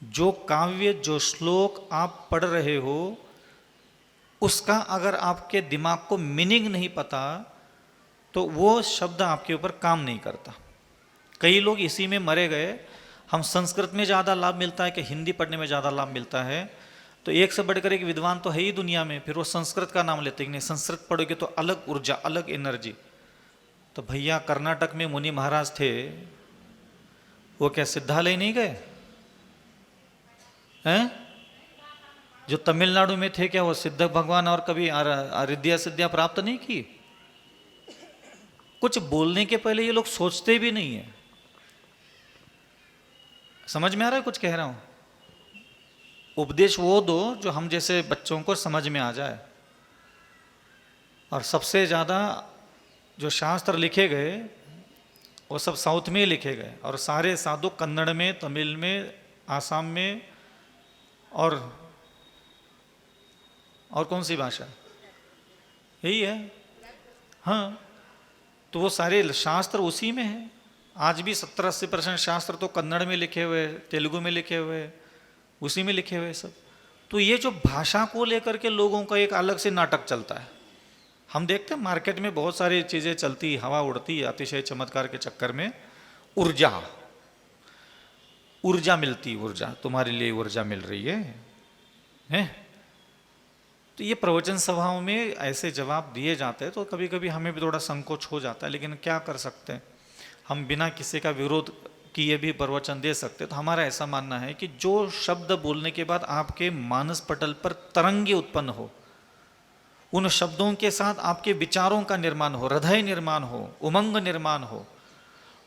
जो काव्य, जो श्लोक आप पढ़ रहे हो, उसका अगर आपके दिमाग को मीनिंग नहीं पता तो वो शब्द आपके ऊपर काम नहीं करता। कई लोग इसी में मरे गए। हम संस्कृत में ज़्यादा लाभ मिलता है कि हिंदी पढ़ने में ज़्यादा लाभ मिलता है, तो एक से बढ़कर एक विद्वान तो है ही दुनिया में, फिर वो संस्कृत का नाम लेते हैं। नहीं, संस्कृत पढ़ोगे तो अलग ऊर्जा, अलग एनर्जी। तो भैया, कर्नाटक में मुनि महाराज थे, वो क्या सिद्धालय नहीं गए? हैं? जो तमिलनाडु में थे क्या वो सिद्ध भगवान और कभी रिद्धिया सिद्धियां प्राप्त नहीं की? कुछ बोलने के पहले ये लोग सोचते भी नहीं है। समझ में आ रहा है कुछ कह रहा हूं? उपदेश वो दो जो हम जैसे बच्चों को समझ में आ जाए। और सबसे ज्यादा जो शास्त्र लिखे गए वो सब साउथ में लिखे गए, और सारे साधु कन्नड़ में, तमिल में, आसाम में, और कौन सी भाषा, यही है। हाँ, तो वो सारे शास्त्र उसी में है। आज भी 70-80% शास्त्र तो कन्नड़ में लिखे हुए, तेलुगु में लिखे हुए, उसी में लिखे हुए सब। तो ये जो भाषा को लेकर के लोगों का एक अलग से नाटक चलता है। हम देखते हैं मार्केट में बहुत सारी चीज़ें चलती, हवा उड़ती है, अतिशय चमत्कार के चक्कर में ऊर्जा मिलती, ऊर्जा तुम्हारे लिए ऊर्जा मिल रही है? तो ये प्रवचन सभाओं में ऐसे जवाब दिए जाते हैं तो कभी कभी हमें भी थोड़ा संकोच हो जाता है, लेकिन क्या कर सकते हैं, हम बिना किसी का विरोध किए भी प्रवचन दे सकते हैं। तो हमारा ऐसा मानना है कि जो शब्द बोलने के बाद आपके मानस पटल पर तरंगे उत्पन्न हो, उन शब्दों के साथ आपके विचारों का निर्माण हो, हृदय निर्माण हो, उमंग निर्माण हो,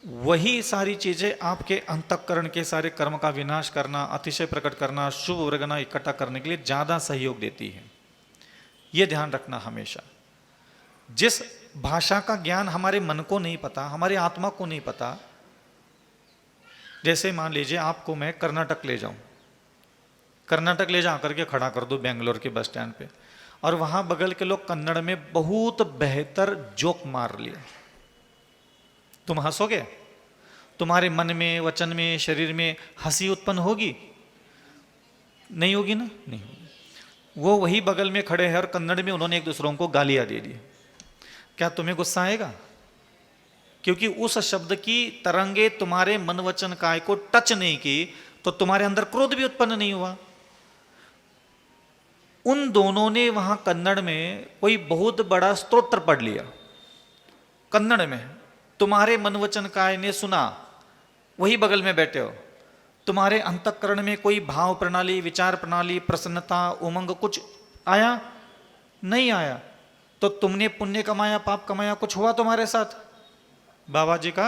वही सारी चीजें आपके अंतःकरण के सारे कर्म का विनाश करना, अतिशय प्रकट करना, शुभ वर्गना इकट्ठा करने के लिए ज्यादा सहयोग देती है। ये ध्यान रखना हमेशा। जिस भाषा का ज्ञान हमारे मन को नहीं पता, हमारी आत्मा को नहीं पता, जैसे मान लीजिए आपको मैं कर्नाटक ले जाऊं, कर्नाटक ले जा करके खड़ा कर दो बेंगलोर के बस स्टैंड पे, और वहां बगल के लोग कन्नड़ में बहुत बेहतर जोक मार लिए, तुम हंसोगे? तुम्हारे मन में, वचन में, शरीर में हंसी उत्पन्न होगी? नहीं होगी ना? नहीं होगी। वो वही बगल में खड़े हैं और कन्नड़ में उन्होंने एक दूसरों को गालियां दे दी, क्या तुम्हें गुस्सा आएगा? क्योंकि उस शब्द की तरंगे तुम्हारे मन वचन काय को टच नहीं की, तो तुम्हारे अंदर क्रोध भी उत्पन्न नहीं हुआ। उन दोनों ने वहां कन्नड़ में कोई बहुत बड़ा स्तोत्र पढ़ लिया कन्नड़ में, तुम्हारे मन वचन काय ने सुना, वही बगल में बैठे हो, तुम्हारे अंतःकरण में कोई भाव प्रणाली, विचार प्रणाली, प्रसन्नता, उमंग कुछ आया? नहीं आया। तो तुमने पुण्य कमाया, पाप कमाया, कुछ हुआ तुम्हारे साथ? बाबा जी का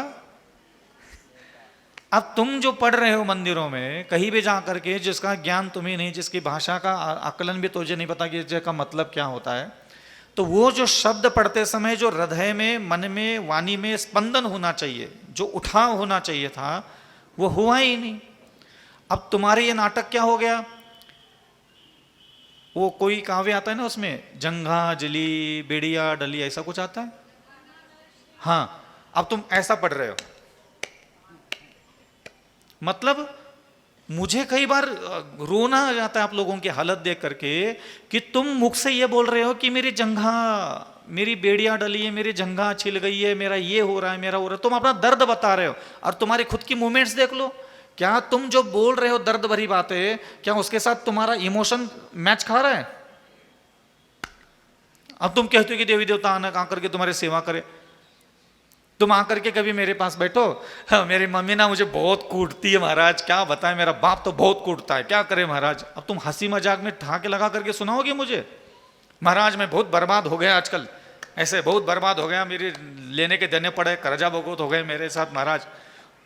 अब तुम जो पढ़ रहे हो मंदिरों में कहीं भी जा करके, जिसका ज्ञान तुम्हें नहीं, जिसकी भाषा का आकलन भी तुझे नहीं पता कि इसका मतलब क्या होता है, तो वो जो शब्द पढ़ते समय जो हृदय में, मन में, वाणी में स्पंदन होना चाहिए, जो उठाव होना चाहिए था, वो हुआ ही नहीं। अब तुम्हारे ये नाटक क्या हो गया? वो कोई काव्य आता है ना, उसमें जंघा जली बेड़िया डली, ऐसा कुछ आता है। हाँ, अब तुम ऐसा पढ़ रहे हो, मतलब मुझे कई बार रोना आ जाता है आप लोगों की हालत देख करके कि तुम मुख से ये बोल रहे हो कि मेरी जंघा, मेरी बेड़िया डली है, मेरी जंघा छिल गई है, मेरा ये हो रहा है, मेरा हो रहा है। तुम अपना दर्द बता रहे हो और तुम्हारी खुद की मूवमेंट्स देख लो। क्या तुम जो बोल रहे हो दर्द भरी बातें, क्या उसके साथ तुम्हारा इमोशन मैच खा रहा है? अब तुम कहते हो कि देवी देवता आकर के तुम्हारी सेवा करे। तुम आकर के कभी मेरे पास बैठो, हाँ, मेरी मम्मी ना मुझे बहुत कूटती है महाराज, क्या बताएं, मेरा बाप तो बहुत कूटता है, क्या करे महाराज। अब तुम हंसी मजाक में ठाके लगा करके सुनाओगे मुझे, महाराज मैं बहुत बर्बाद हो गया आजकल, ऐसे बहुत बर्बाद हो गया, मेरे लेने के देने पड़े, कर्जा बहुत हो गए मेरे साथ महाराज।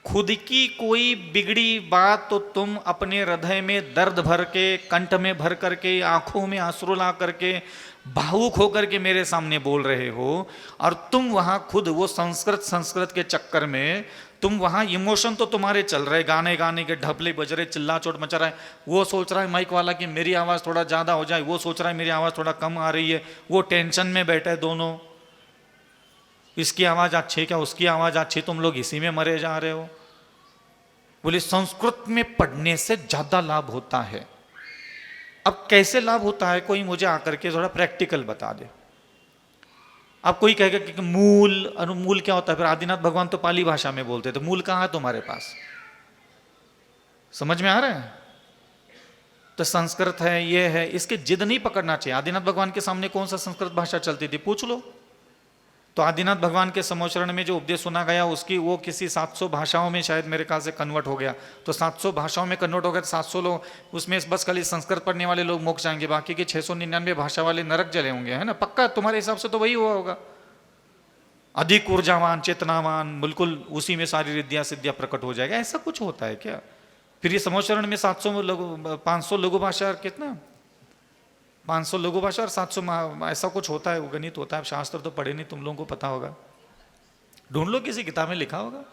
खुद की कोई बिगड़ी बात तो तुम अपने हृदय में दर्द भर के, कंठ में भर करके, आंखों में आंसू ला करके, भावुक होकर के मेरे सामने बोल रहे हो, और तुम वहां खुद वो संस्कृत के चक्कर में तुम वहां इमोशन तो तुम्हारे चल रहे, गाने गाने के ढपले बज रहे, चिल्ला चोट मचा रहा है। वो सोच रहा है माइक वाला कि मेरी आवाज थोड़ा ज्यादा हो जाए, वो सोच रहा है मेरी आवाज थोड़ा कम आ रही है, वो टेंशन में बैठे दोनों, इसकी आवाज अच्छी क्या उसकी आवाज अच्छी, तुम लोग इसी में मरे जा रहे हो। बोले संस्कृत में पढ़ने से ज्यादा लाभ होता है। अब कैसे लाभ होता है, कोई मुझे आकर के थोड़ा प्रैक्टिकल बता दे। अब कोई कहेगा कि मूल, अनुमूल क्या होता है? फिर आदिनाथ भगवान तो पाली भाषा में बोलते थे, मूल कहाँ है तुम्हारे पास? समझ में आ रहा है? तो संस्कृत है, ये है, इसके जिद नहीं पकड़ना चाहिए। आदिनाथ भगवान के सामने कौन सा संस्कृत भाषा चलती थी, पूछ लो। तो आदिनाथ भगवान के समोचरण में जो उपदेश सुना गया उसकी वो किसी 700 भाषाओं में शायद मेरे ख्याल से कन्वर्ट हो गया। तो 700 भाषाओं में कन्वर्ट हो गया तो 700 लोग उसमें बस खाली संस्कृत पढ़ने वाले लोग मोक्ष जाएंगे, बाकी के 699 भाषा वाले नरक जले होंगे, है ना? पक्का तुम्हारे हिसाब से तो वही हुआ होगा। अधिक ऊर्जावान, चेतनावान, बिल्कुल उसी में सारी रिद्धियां सिद्धियां प्रकट हो जाएगा। ऐसा कुछ होता है क्या? फिर ये समोचरण में 700 लघु 500 लघु भाषा और कितना 500 लघु भाषा और 700 ऐसा कुछ होता है, वो गणित होता है। शास्त्र तो पढ़े नहीं, तुम लोगों को पता होगा, ढूंढ लो किसी किताब में लिखा होगा।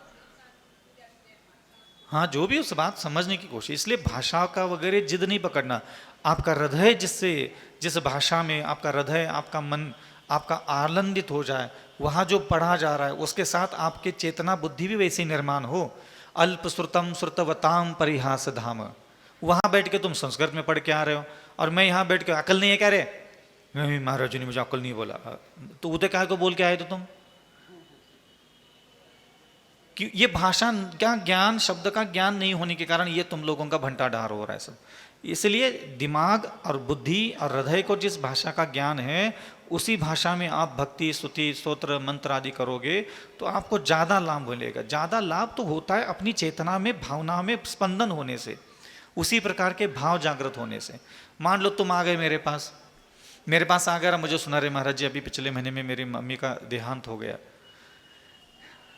हाँ, जो भी उस बात समझने की कोशिश। इसलिए भाषा का वगैरह जिद नहीं पकड़ना। आपका हृदय जिस भाषा में आपका हृदय, आपका मन, आपका आनंदित हो जाए, वहाँ जो पढ़ा जा रहा है उसके साथ आपके चेतना बुद्धि भी वैसे निर्माण हो। अल्प श्रुतम श्रुतवताम परिहास धाम, वहाँ बैठ के तुम संस्कृत में पढ़ के आ रहे हो और मैं यहाँ बैठ के अकल नहीं है कह रहे, नहीं महाराज जी ने मुझे अकल नहीं बोला, तो उधर क्या को बोल के आए तो तुम? कि ये भाषा क्या ज्ञान, शब्द का ज्ञान नहीं होने के कारण ये तुम लोगों का भंटाढार हो रहा है सब। इसलिए दिमाग और बुद्धि और हृदय को जिस भाषा का ज्ञान है उसी भाषा में आप भक्ति, स्तुति, स्तोत्र, मंत्र आदि करोगे तो आपको ज़्यादा लाभ मिलेगा। ज़्यादा लाभ तो होता है अपनी चेतना में, भावना में स्पंदन होने से, उसी प्रकार के भाव जागृत होने से। मान लो तुम आ गए मेरे पास आ गए, मुझे सुना रहे महाराज जी अभी पिछले महीने में मेरी मम्मी का देहांत हो गया।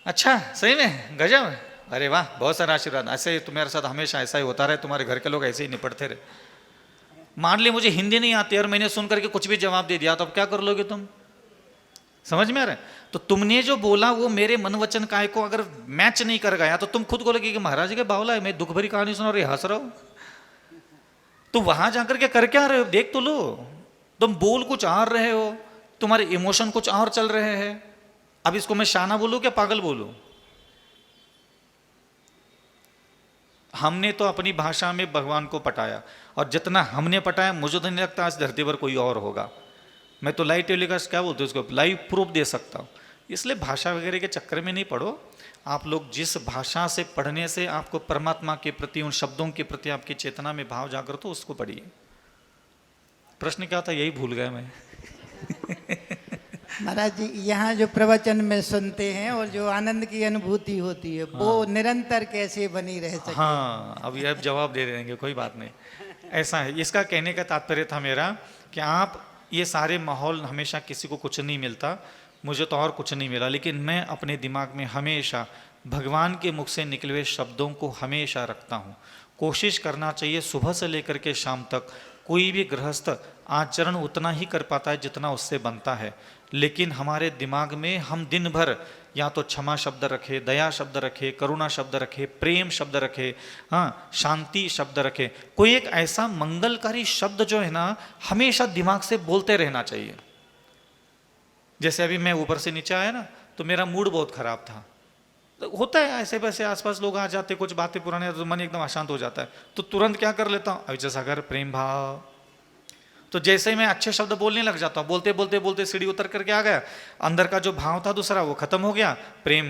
अच्छा, सही में गजब, अरे वाह, बहुत सारा आशीर्वाद। ऐसे ही तुम्हारे साथ हमेशा ऐसा ही होता रहे, तुम्हारे घर के लोग ऐसे ही निपटते रहे। मान ली मुझे हिंदी नहीं आती और मैंने सुन करके कुछ भी जवाब दे दिया, तो अब क्या कर लोगे तुम? समझ में आ रहा है? तो तुमने जो बोला वो मेरे मन वचन काय को अगर मैच नहीं कर गया तो तुम खुद को लगे कि महाराज जी के बावला है, मैं दुख भरी कहानी सुना रही हंस रहा हूं। तो वहां जाकर के कर क्या रहे हो, देख तो लो। तुम बोल कुछ और रहे हो, तुम्हारे इमोशन कुछ और चल रहे हैं। अब इसको मैं शाना बोलूं क्या पागल बोलूं? हमने तो अपनी भाषा में भगवान को पटाया, और जितना हमने पटाया मुझे तो नहीं लगता आज धरती पर कोई और होगा। मैं तो लाइव टेलीकास्ट क्या बोलते हैं उसको, लाइव प्रूफ दे सकता हूँ। इसलिए भाषा वगैरह के चक्कर में नहीं पड़ो। आप लोग जिस भाषा से पढ़ने से आपको परमात्मा के प्रति, उन शब्दों के प्रति आपकी चेतना में भाव जागृत हो, उसको पढ़िए। प्रश्न क्या था, यही भूल गया मैं।
महाराज जी, यहाँ जो प्रवचन में सुनते हैं और जो आनंद की अनुभूति होती है, वो निरंतर कैसे बनी रह सकती?
हाँ, अब ये जवाब दे देंगे, कोई बात नहीं। ऐसा है, इसका कहने का तात्पर्य था मेरा कि आप ये सारे माहौल, हमेशा किसी को कुछ नहीं मिलता, मुझे तो और कुछ नहीं मिला, लेकिन मैं अपने दिमाग में हमेशा भगवान के मुख से निकले हुए शब्दों को हमेशा रखता हूँ। कोशिश करना चाहिए सुबह से लेकर के शाम तक कोई भी गृहस्थ आचरण उतना ही कर पाता है जितना उससे बनता है। लेकिन हमारे दिमाग में हम दिन भर या तो क्षमा शब्द रखे, दया शब्द रखे, करुणा शब्द रखे, प्रेम शब्द रखे, हाँ, शांति शब्द रखे, कोई एक ऐसा मंगलकारी शब्द जो है ना हमेशा दिमाग से बोलते रहना चाहिए। जैसे अभी मैं ऊपर से नीचे आया ना तो मेरा मूड बहुत खराब था। तो होता है ऐसे वैसे, आसपास लोग आ जाते, कुछ बातें पुराने, तो मन एकदम अशांत हो जाता है। तो तुरंत क्या कर लेता हूँ, अविचल सागर प्रेम भाव। तो जैसे ही मैं अच्छे शब्द बोलने लग जाता हूँ, बोलते बोलते बोलते सीढ़ी उतर करके आ गया, अंदर का जो भाव था दूसरा वो खत्म हो गया, प्रेम,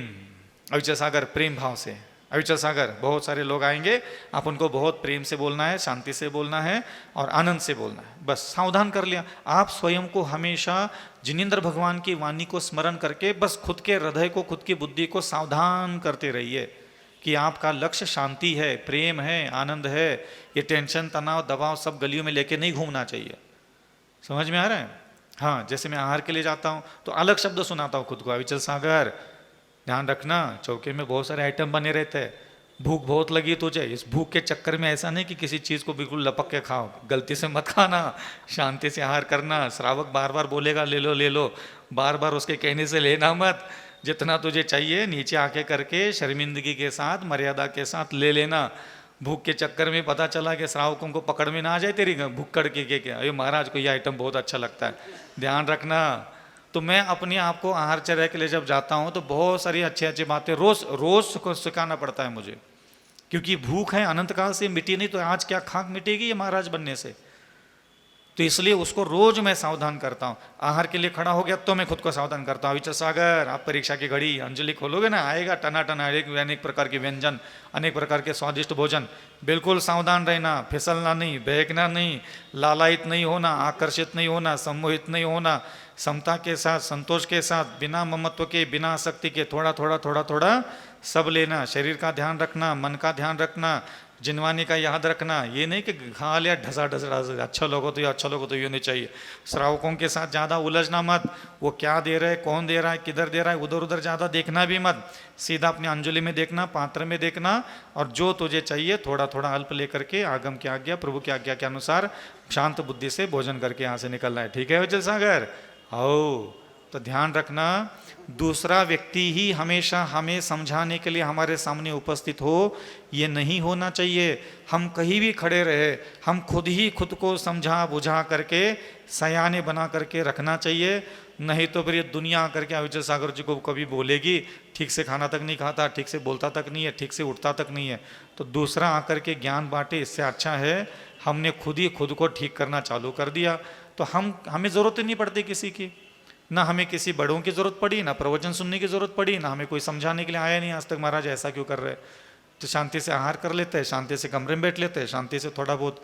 अविचल सागर प्रेम भाव से। अविचल सागर, बहुत सारे लोग आएंगे, आप उनको बहुत प्रेम से बोलना है, शांति से बोलना है और आनंद से बोलना है। बस सावधान कर लिया। आप स्वयं को हमेशा जिनेंद्र भगवान की वाणी को स्मरण करके बस खुद के हृदय को, खुद की बुद्धि को सावधान करते रहिए कि आपका लक्ष्य शांति है, प्रेम है, आनंद है। ये टेंशन, तनाव, दबाव सब गलियों में लेके नहीं घूमना चाहिए। समझ में आ रहा है? हाँ, जैसे मैं आहार के लिए जाता हूँ तो अलग शब्द सुनाता हूँ खुद को, अविचल सागर ध्यान रखना, चौके में बहुत सारे आइटम बने रहते हैं, भूख बहुत लगी तुझे, इस भूख के चक्कर में ऐसा नहीं कि किसी चीज़ को बिल्कुल लपक के खाओ, गलती से मत खाना, शांति से आहार करना। श्रावक बार बार बोलेगा ले लो ले लो, बार बार उसके कहने से लेना मत, जितना तुझे चाहिए नीचे आके करके शर्मिंदगी के साथ, मर्यादा के साथ ले लेना। भूख के चक्कर में पता चला कि श्रावकों को पकड़ में ना आ जाए तेरी भुक्कड़ के क्या, अरे महाराज को ये आइटम बहुत अच्छा लगता है, ध्यान रखना। तो मैं अपने आप को आहारचर्या के लिए जब जाता हूँ तो बहुत सारी अच्छी अच्छी बातें रोज रोज को सिखाना पड़ता है मुझे, क्योंकि भूख है अनंत काल से मिटी नहीं, तो आज क्या खाक मिटेगी ये महाराज बनने से। तो इसलिए उसको रोज मैं सावधान करता हूँ। आहार के लिए खड़ा हो गया तो मैं खुद को सावधान करता हूँ, अविचल सागर आप परीक्षा की घड़ी अंजलि खोलोगे ना, आएगा टना टना अनेक प्रकार के व्यंजन, अनेक प्रकार के स्वादिष्ट भोजन। बिल्कुल सावधान रहना, फिसलना नहीं, बहकना नहीं, लालायित नहीं होना, आकर्षित नहीं होना, सम्मोहित नहीं होना, समता के साथ, संतोष के साथ, बिना ममत्व के, बिना आसक्ति के, थोड़ा थोड़ा थोड़ा थोड़ा सब लेना, शरीर का ध्यान रखना, मन का ध्यान रखना, जिनवानी का याद रखना। ये नहीं कि खा लिया ढसा ढसा, अच्छा लोगो तो ये, अच्छा लोगो तो ये नहीं चाहिए। श्रावकों के साथ ज़्यादा उलझना मत, वो क्या दे रहे, कौन दे रहा है, किधर दे रहा है, उधर उधर ज़्यादा देखना भी मत। सीधा अपनी अंजलि में देखना, पात्र में देखना, और जो तुझे चाहिए थोड़ा थोड़ा अल्प लेकर के आगम की आज्ञा, प्रभु की आज्ञा के अनुसार शांत बुद्धि से भोजन करके यहाँ से निकलना है। ठीक है उज्जवल सागर? आओ, तो ध्यान रखना, दूसरा व्यक्ति ही हमेशा हमें समझाने के लिए हमारे सामने उपस्थित हो, ये नहीं होना चाहिए। हम कहीं भी खड़े रहे, हम खुद ही खुद को समझा बुझा करके सयाने बना करके रखना चाहिए। नहीं तो फिर ये दुनिया आकर के अविचल सागर जी को कभी बोलेगी, ठीक से खाना तक नहीं खाता, ठीक से बोलता तक नहीं है, ठीक से उठता तक नहीं है। तो दूसरा आकर के ज्ञान बांटे, इससे अच्छा है हमने खुद ही खुद को ठीक करना चालू कर दिया। तो हमें ज़रूरत ही नहीं पड़ती किसी की, ना हमें किसी बड़ों की ज़रूरत पड़ी, ना प्रवचन सुनने की ज़रूरत पड़ी, ना हमें कोई समझाने के लिए आया नहीं आज तक महाराज ऐसा क्यों कर रहे। तो शांति से आहार कर लेते हैं, शांति से कमरे में बैठ लेते हैं, शांति से थोड़ा बहुत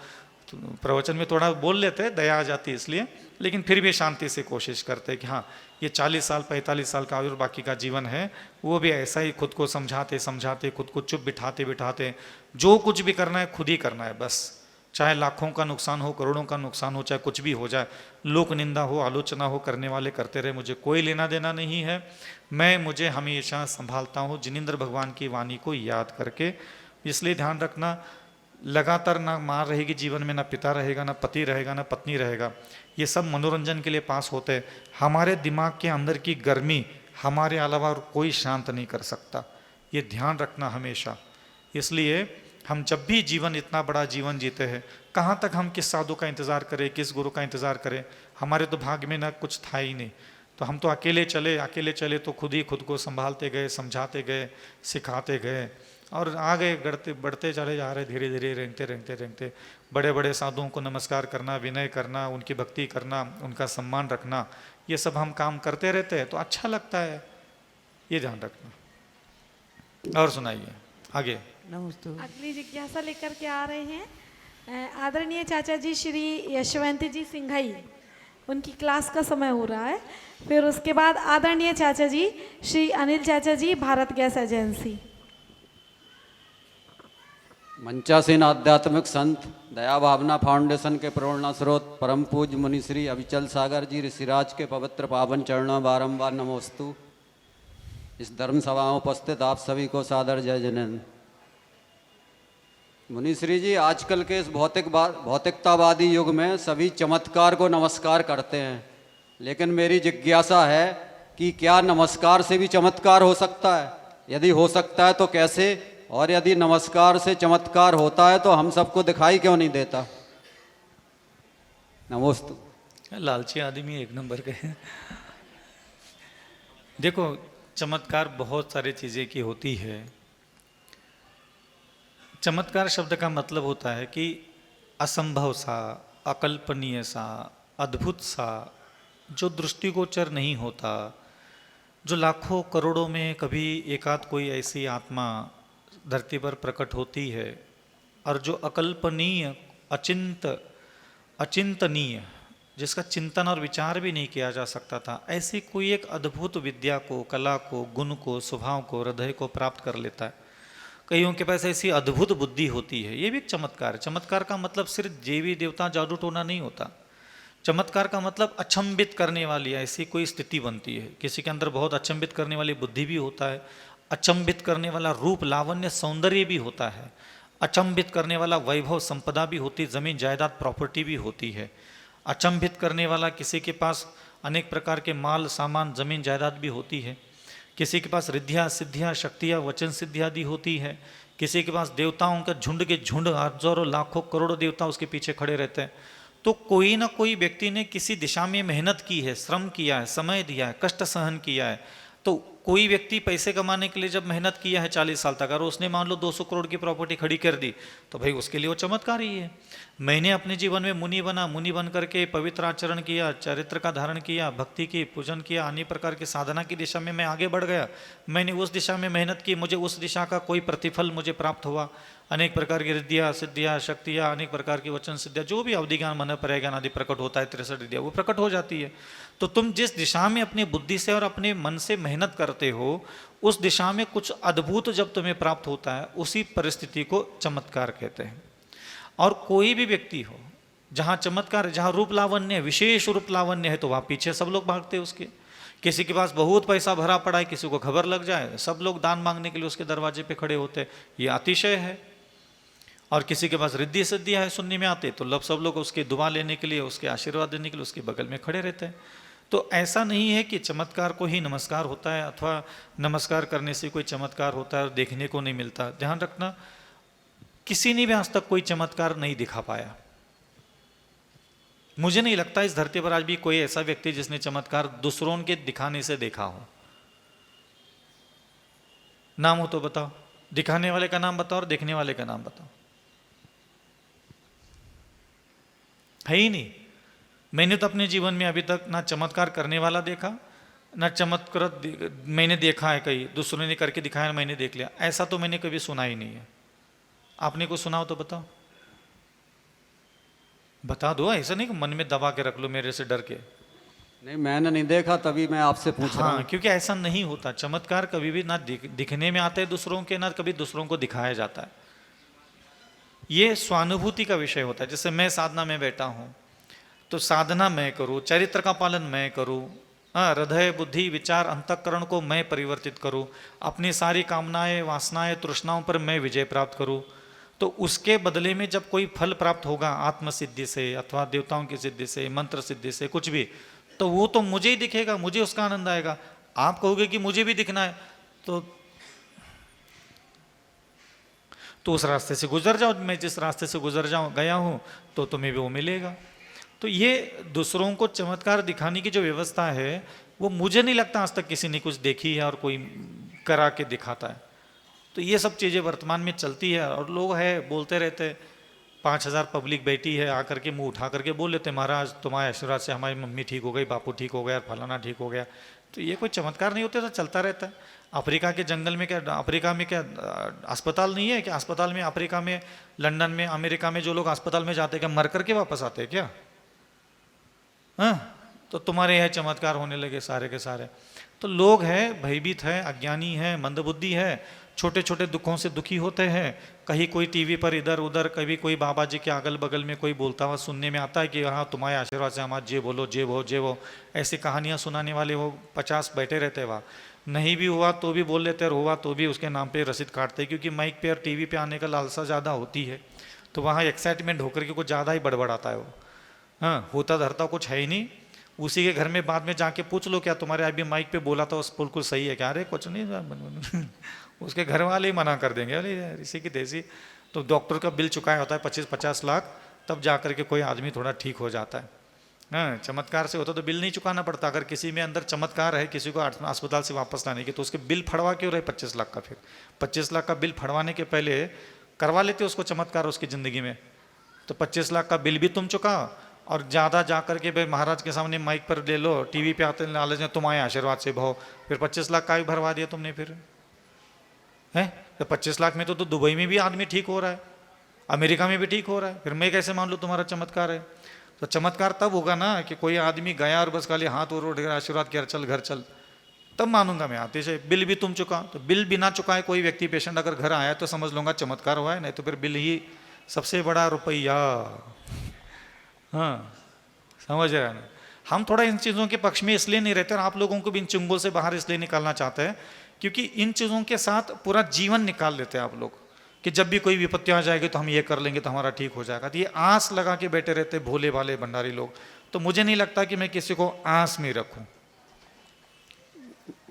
प्रवचन में थोड़ा बोल लेते हैं, दया आ जाती है इसलिए, लेकिन फिर भी शांति से कोशिश करते हैं कि हाँ ये 40 साल 45 साल का और बाकी का जीवन है, वो भी ऐसा ही खुद को समझाते समझाते, खुद को चुप बिठाते बिठाते, जो कुछ भी करना है खुद ही करना है बस। चाहे लाखों का नुकसान हो, करोड़ों का नुकसान हो, चाहे कुछ भी हो जाए, लोक निंदा हो, आलोचना हो, करने वाले करते रहे, मुझे कोई लेना देना नहीं है। मुझे हमेशा संभालता हूँ जिनेंद्र भगवान की वाणी को याद करके। इसलिए ध्यान रखना, लगातार ना माँ रहेगी जीवन में, ना पिता रहेगा, ना पति रहेगा, ना पत्नी रहेगा, ये सब मनोरंजन के लिए पास होते हैं। हमारे दिमाग के अंदर की गर्मी हमारे अलावा और कोई शांत नहीं कर सकता, ये ध्यान रखना हमेशा। इसलिए हम जब भी जीवन, इतना बड़ा जीवन जीते हैं, कहाँ तक हम किस साधु का इंतज़ार करें, किस गुरु का इंतज़ार करें। हमारे तो भाग्य में ना कुछ था ही नहीं, तो हम तो अकेले चले तो खुद ही खुद को संभालते गए, समझाते गए, सिखाते गए, और आगे बढ़ते चले जा रहे, धीरे धीरे रेंगते बड़े बड़े साधुओं को नमस्कार करना, विनय करना, उनकी भक्ति करना, उनका सम्मान रखना, ये सब हम काम करते रहते हैं तो अच्छा लगता है, ये ध्यान रखना। और सुनाइए आगे।
नमस्ते।
अगली जिज्ञासा लेकर के आ रहे हैं आदरणीय चाचा जी श्री यशवंत जी सिंघई, उनकी क्लास का समय हो रहा है। फिर उसके बाद आदरणीय चाचा जी श्री अनिल चाचा जी, भारत गैस एजेंसी।
मंचासीन आध्यात्मिक संत दया भावना फाउंडेशन के प्रेरणा स्रोत परम पूज्य मुनि श्री अविचल सागर जी ऋषिराज के पवित्र पावन चरणों बारंबार नमोस्तु। इस धर्म सभा में उपस्थित आप सभी को सादर जय जिनेंद्र। मुनि श्री जी, आजकल के इस भौतिकतावादी युग में सभी चमत्कार को नमस्कार करते हैं, लेकिन मेरी जिज्ञासा है कि क्या नमस्कार से भी चमत्कार हो सकता है? यदि हो सकता है तो कैसे, और यदि नमस्कार से चमत्कार होता है तो हम सबको दिखाई क्यों नहीं देता? नमोस्तु।
लालची आदमी एक नंबर के। देखो, चमत्कार बहुत सारी चीज़ें की होती है। चमत्कार शब्द का मतलब होता है कि असंभव सा, अकल्पनीय सा, अद्भुत सा, जो दृष्टिगोचर नहीं होता, जो लाखों करोड़ों में कभी एकाध कोई ऐसी आत्मा धरती पर प्रकट होती है, और जो अकल्पनीय, अचिंतनीय, जिसका चिंतन और विचार भी नहीं किया जा सकता था, ऐसी कोई एक अद्भुत विद्या को, कला को, गुण को, स्वभाव को, हृदय को प्राप्त कर लेता है। कईयों के पास ऐसी अद्भुत बुद्धि होती है, ये भी एक चमत्कार है। चमत्कार का मतलब सिर्फ देवी देवता जादू टोना नहीं होता। चमत्कार का मतलब अचंभित करने वाली ऐसी कोई स्थिति बनती है। किसी के अंदर बहुत अचंभित करने वाली बुद्धि भी होता है, अचंभित करने वाला रूप, लावण्य, सौंदर्य भी होता है, अचंभित करने वाला वैभव, संपदा भी होती, जमीन जायदाद, प्रॉपर्टी भी होती है। अचंभित करने वाला किसी के पास अनेक प्रकार के माल सामान, जमीन जायदाद भी होती है। किसी के पास रिद्धियाँ, सिद्धियाँ, शक्तियाँ, वचन सिद्धि आदि होती है। किसी के पास देवताओं का झुंड के झुंड, हजारों लाखों करोड़ों देवता उसके पीछे खड़े रहते हैं। तो कोई ना कोई व्यक्ति ने किसी दिशा में मेहनत की है, श्रम किया है, समय दिया है, कष्ट सहन किया है। तो कोई व्यक्ति पैसे कमाने के लिए जब मेहनत किया है 40 साल तक, और उसने मान लो 200 करोड़ की प्रॉपर्टी खड़ी कर दी, तो भाई उसके लिए वो चमत्कार ही है। मैंने अपने जीवन में मुनि बन करके पवित्र आचरण किया, चरित्र का धारण किया, भक्ति की, पूजन किया, अन्य प्रकार की साधना की दिशा में मैं आगे बढ़ गया। मैंने उस दिशा में मेहनत की, मुझे उस दिशा का कोई प्रतिफल मुझे प्राप्त हुआ, अनेक प्रकार की रिद्धियाँ सिद्धियाँ शक्तियाँ अनेक प्रकार की वचन सिद्धियाँ जो भी अवधि ज्ञान मन पर ज्ञान आदि प्रकट होता है 63 रिद्धियाँ वो प्रकट हो जाती है। तो तुम जिस दिशा में अपनी बुद्धि से और अपने मन से मेहनत करते हो उस दिशा में कुछ अद्भुत जब तुम्हें प्राप्त होता है उसी परिस्थिति को चमत्कार कहते हैं। और कोई भी व्यक्ति हो जहाँ चमत्कार जहाँ रूप लावण्य विशेष रूप लावण्य है तो वहाँ पीछे सब लोग भागते हैं उसके। किसी के पास बहुत पैसा भरा पड़ा है किसी को खबर लग जाए सब लोग दान मांगने के लिए उसके दरवाजे पे खड़े होते हैं, ये अतिशय है। और किसी के पास रिद्धि सिद्धियाँ है सुनने में आते तो सब लोग उसके दुआ लेने के लिए उसके आशीर्वाद देने के लिए उसके बगल में खड़े रहते हैं। तो ऐसा नहीं है कि चमत्कार को ही नमस्कार होता है अथवा नमस्कार करने से कोई चमत्कार होता है और देखने को नहीं मिलता। ध्यान रखना, किसी ने भी आज तक कोई चमत्कार नहीं दिखा पाया। मुझे नहीं लगता इस धरती पर आज भी कोई ऐसा व्यक्ति जिसने चमत्कार दूसरों के दिखाने से देखा हो। नाम हो तो बताओ, दिखाने वाले का नाम बताओ और देखने वाले का नाम बताओ। है ही नहीं। मैंने तो अपने जीवन में अभी तक ना चमत्कार करने वाला देखा ना चमत्कार मैंने देखा है कहीं दूसरों ने करके दिखाया मैंने देख लिया, ऐसा तो मैंने कभी सुना ही नहीं है। आपने कुछ सुना हो तो बताओ, बता दो। ऐसा नहीं कि मन में दबा के रख लो मेरे से डर के।
नहीं मैंने नहीं देखा तभी मैं आपसे पूछ रहा
हाँ,
हूँ।
क्योंकि ऐसा नहीं होता। चमत्कार कभी भी ना दिखने में आते हैं दूसरों के, ना कभी दूसरों को दिखाया जाता है। ये स्वानुभूति का विषय होता है। जैसे मैं साधना में बैठा हूँ तो साधना मैं करूँ, चरित्र का पालन मैं करूँ, हृदय बुद्धि विचार अंतःकरण को मैं परिवर्तित करूँ, अपनी सारी कामनाएं वासनाएं तृष्णाओं पर मैं विजय प्राप्त करूँ, तो उसके बदले में जब कोई फल प्राप्त होगा आत्म सिद्धि से अथवा देवताओं की सिद्धि से मंत्र सिद्धि से कुछ भी, तो वो तो मुझे ही दिखेगा, मुझे उसका आनंद आएगा। आप कहोगे कि मुझे भी दिखना है तो उस रास्ते से गुजर जाओ। मैं जिस रास्ते से गुजर गया हूँ तो तुम्हें भी वो मिलेगा। तो ये दूसरों को चमत्कार दिखाने की जो व्यवस्था है वो मुझे नहीं लगता आज तक किसी ने कुछ देखी है और कोई करा के दिखाता है। तो ये सब चीज़ें वर्तमान में चलती है और लोग है बोलते रहते। 5000 पब्लिक बैठी है आकर के मुंह उठा करके बोल लेते महाराज तुम्हारे आशीर्वाद से हमारी मम्मी ठीक हो गई, बापू ठीक हो गया, फलाना ठीक हो गया। तो ये कोई चमत्कार नहीं होते, तो चलता रहता है। अफ्रीका के जंगल में क्या, अफ्रीका में क्या अस्पताल नहीं है? क्या अस्पताल में अफ्रीका में लंदन में अमेरिका में जो लोग अस्पताल में जाते हैं क्या मर करके वापस आते हैं क्या? हाँ, तो तुम्हारे यहाँ चमत्कार होने लगे सारे के सारे। तो लोग हैं भयभीत है, अज्ञानी है, मंदबुद्धि है, छोटे छोटे दुखों से दुखी होते हैं। कहीं कोई टीवी पर इधर उधर कभी कोई बाबा जी के अगल बगल में कोई बोलता हुआ सुनने में आता है कि हाँ तुम्हारे आशीर्वाद से हमारा जे बोलो जे भो जे वो, ऐसी कहानियाँ सुनाने वाले वो 50 बैठे रहते हैं वहाँ। नहीं भी हुआ तो भी बोल लेते और हुआ तो भी उसके नाम पे रसीद काटते हैं, क्योंकि माइक पे और टीवी पे आने का लालसा ज़्यादा होती है। तो वहाँ एक्साइटमेंट होकर के कुछ ज़्यादा ही बड़बड़ाता है वो। हाँ, होता धरता कुछ है ही नहीं। उसी के घर में बाद में जाके पूछ लो क्या तुम्हारे अभी माइक पे बोला था उस बिल्कुल सही है क्या? अरे कुछ नहीं उसके घर वाले ही मना कर देंगे, अरे यार इसी की देसी। तो डॉक्टर का बिल चुकाया होता है 25-50 लाख, तब जा कर के कोई आदमी थोड़ा ठीक हो जाता है। हाँ, चमत्कार से होता तो बिल नहीं चुकाना पड़ता। अगर किसी में अंदर चमत्कार है किसी को अस्पताल से वापस लाने की, तो उसके बिल फड़वा क्यों रहे 25 लाख का? फिर 25 लाख का बिल फड़वाने के पहले करवा लेते उसको चमत्कार उसकी ज़िंदगी में, तो 25 लाख का बिल भी तुम चुका और ज़्यादा जा कर के भाई महाराज के सामने माइक पर ले लो, टीवी पे आते लालच में तुम्हारे आशीर्वाद से भाव, फिर 25 लाख का भी भरवा दिया तुमने। फिर है तो 25 लाख में तो दुबई में भी आदमी ठीक हो रहा है, अमेरिका में भी ठीक हो रहा है, फिर मैं कैसे मान लूँ तुम्हारा चमत्कार है? तो चमत्कार तब होगा ना कि कोई आदमी गया और बस खाली हाथ और आशीर्वाद किया चल घर चल, तब मानूंगा मैं। आते से बिल भी तुम चुका, तो बिल बिना चुकाए कोई व्यक्ति पेशेंट अगर घर आया तो समझ लूँगा चमत्कार हुआ है, नहीं तो फिर बिल ही सबसे बड़ा रुपया। हाँ, समझ रहे हैं ना? हम थोड़ा इन चीज़ों के पक्ष में इसलिए नहीं रहते और आप लोगों को भी इन चुंगल से बाहर इसलिए निकालना चाहते हैं क्योंकि इन चीज़ों के साथ पूरा जीवन निकाल लेते हैं आप लोग कि जब भी कोई विपत्ति आ जाएगी तो हम ये कर लेंगे तो हमारा ठीक हो जाएगा। तो ये आस लगा के बैठे रहते भोले भाले भंडारी लोग। तो मुझे नहीं लगता कि मैं किसी को आस में रखूं।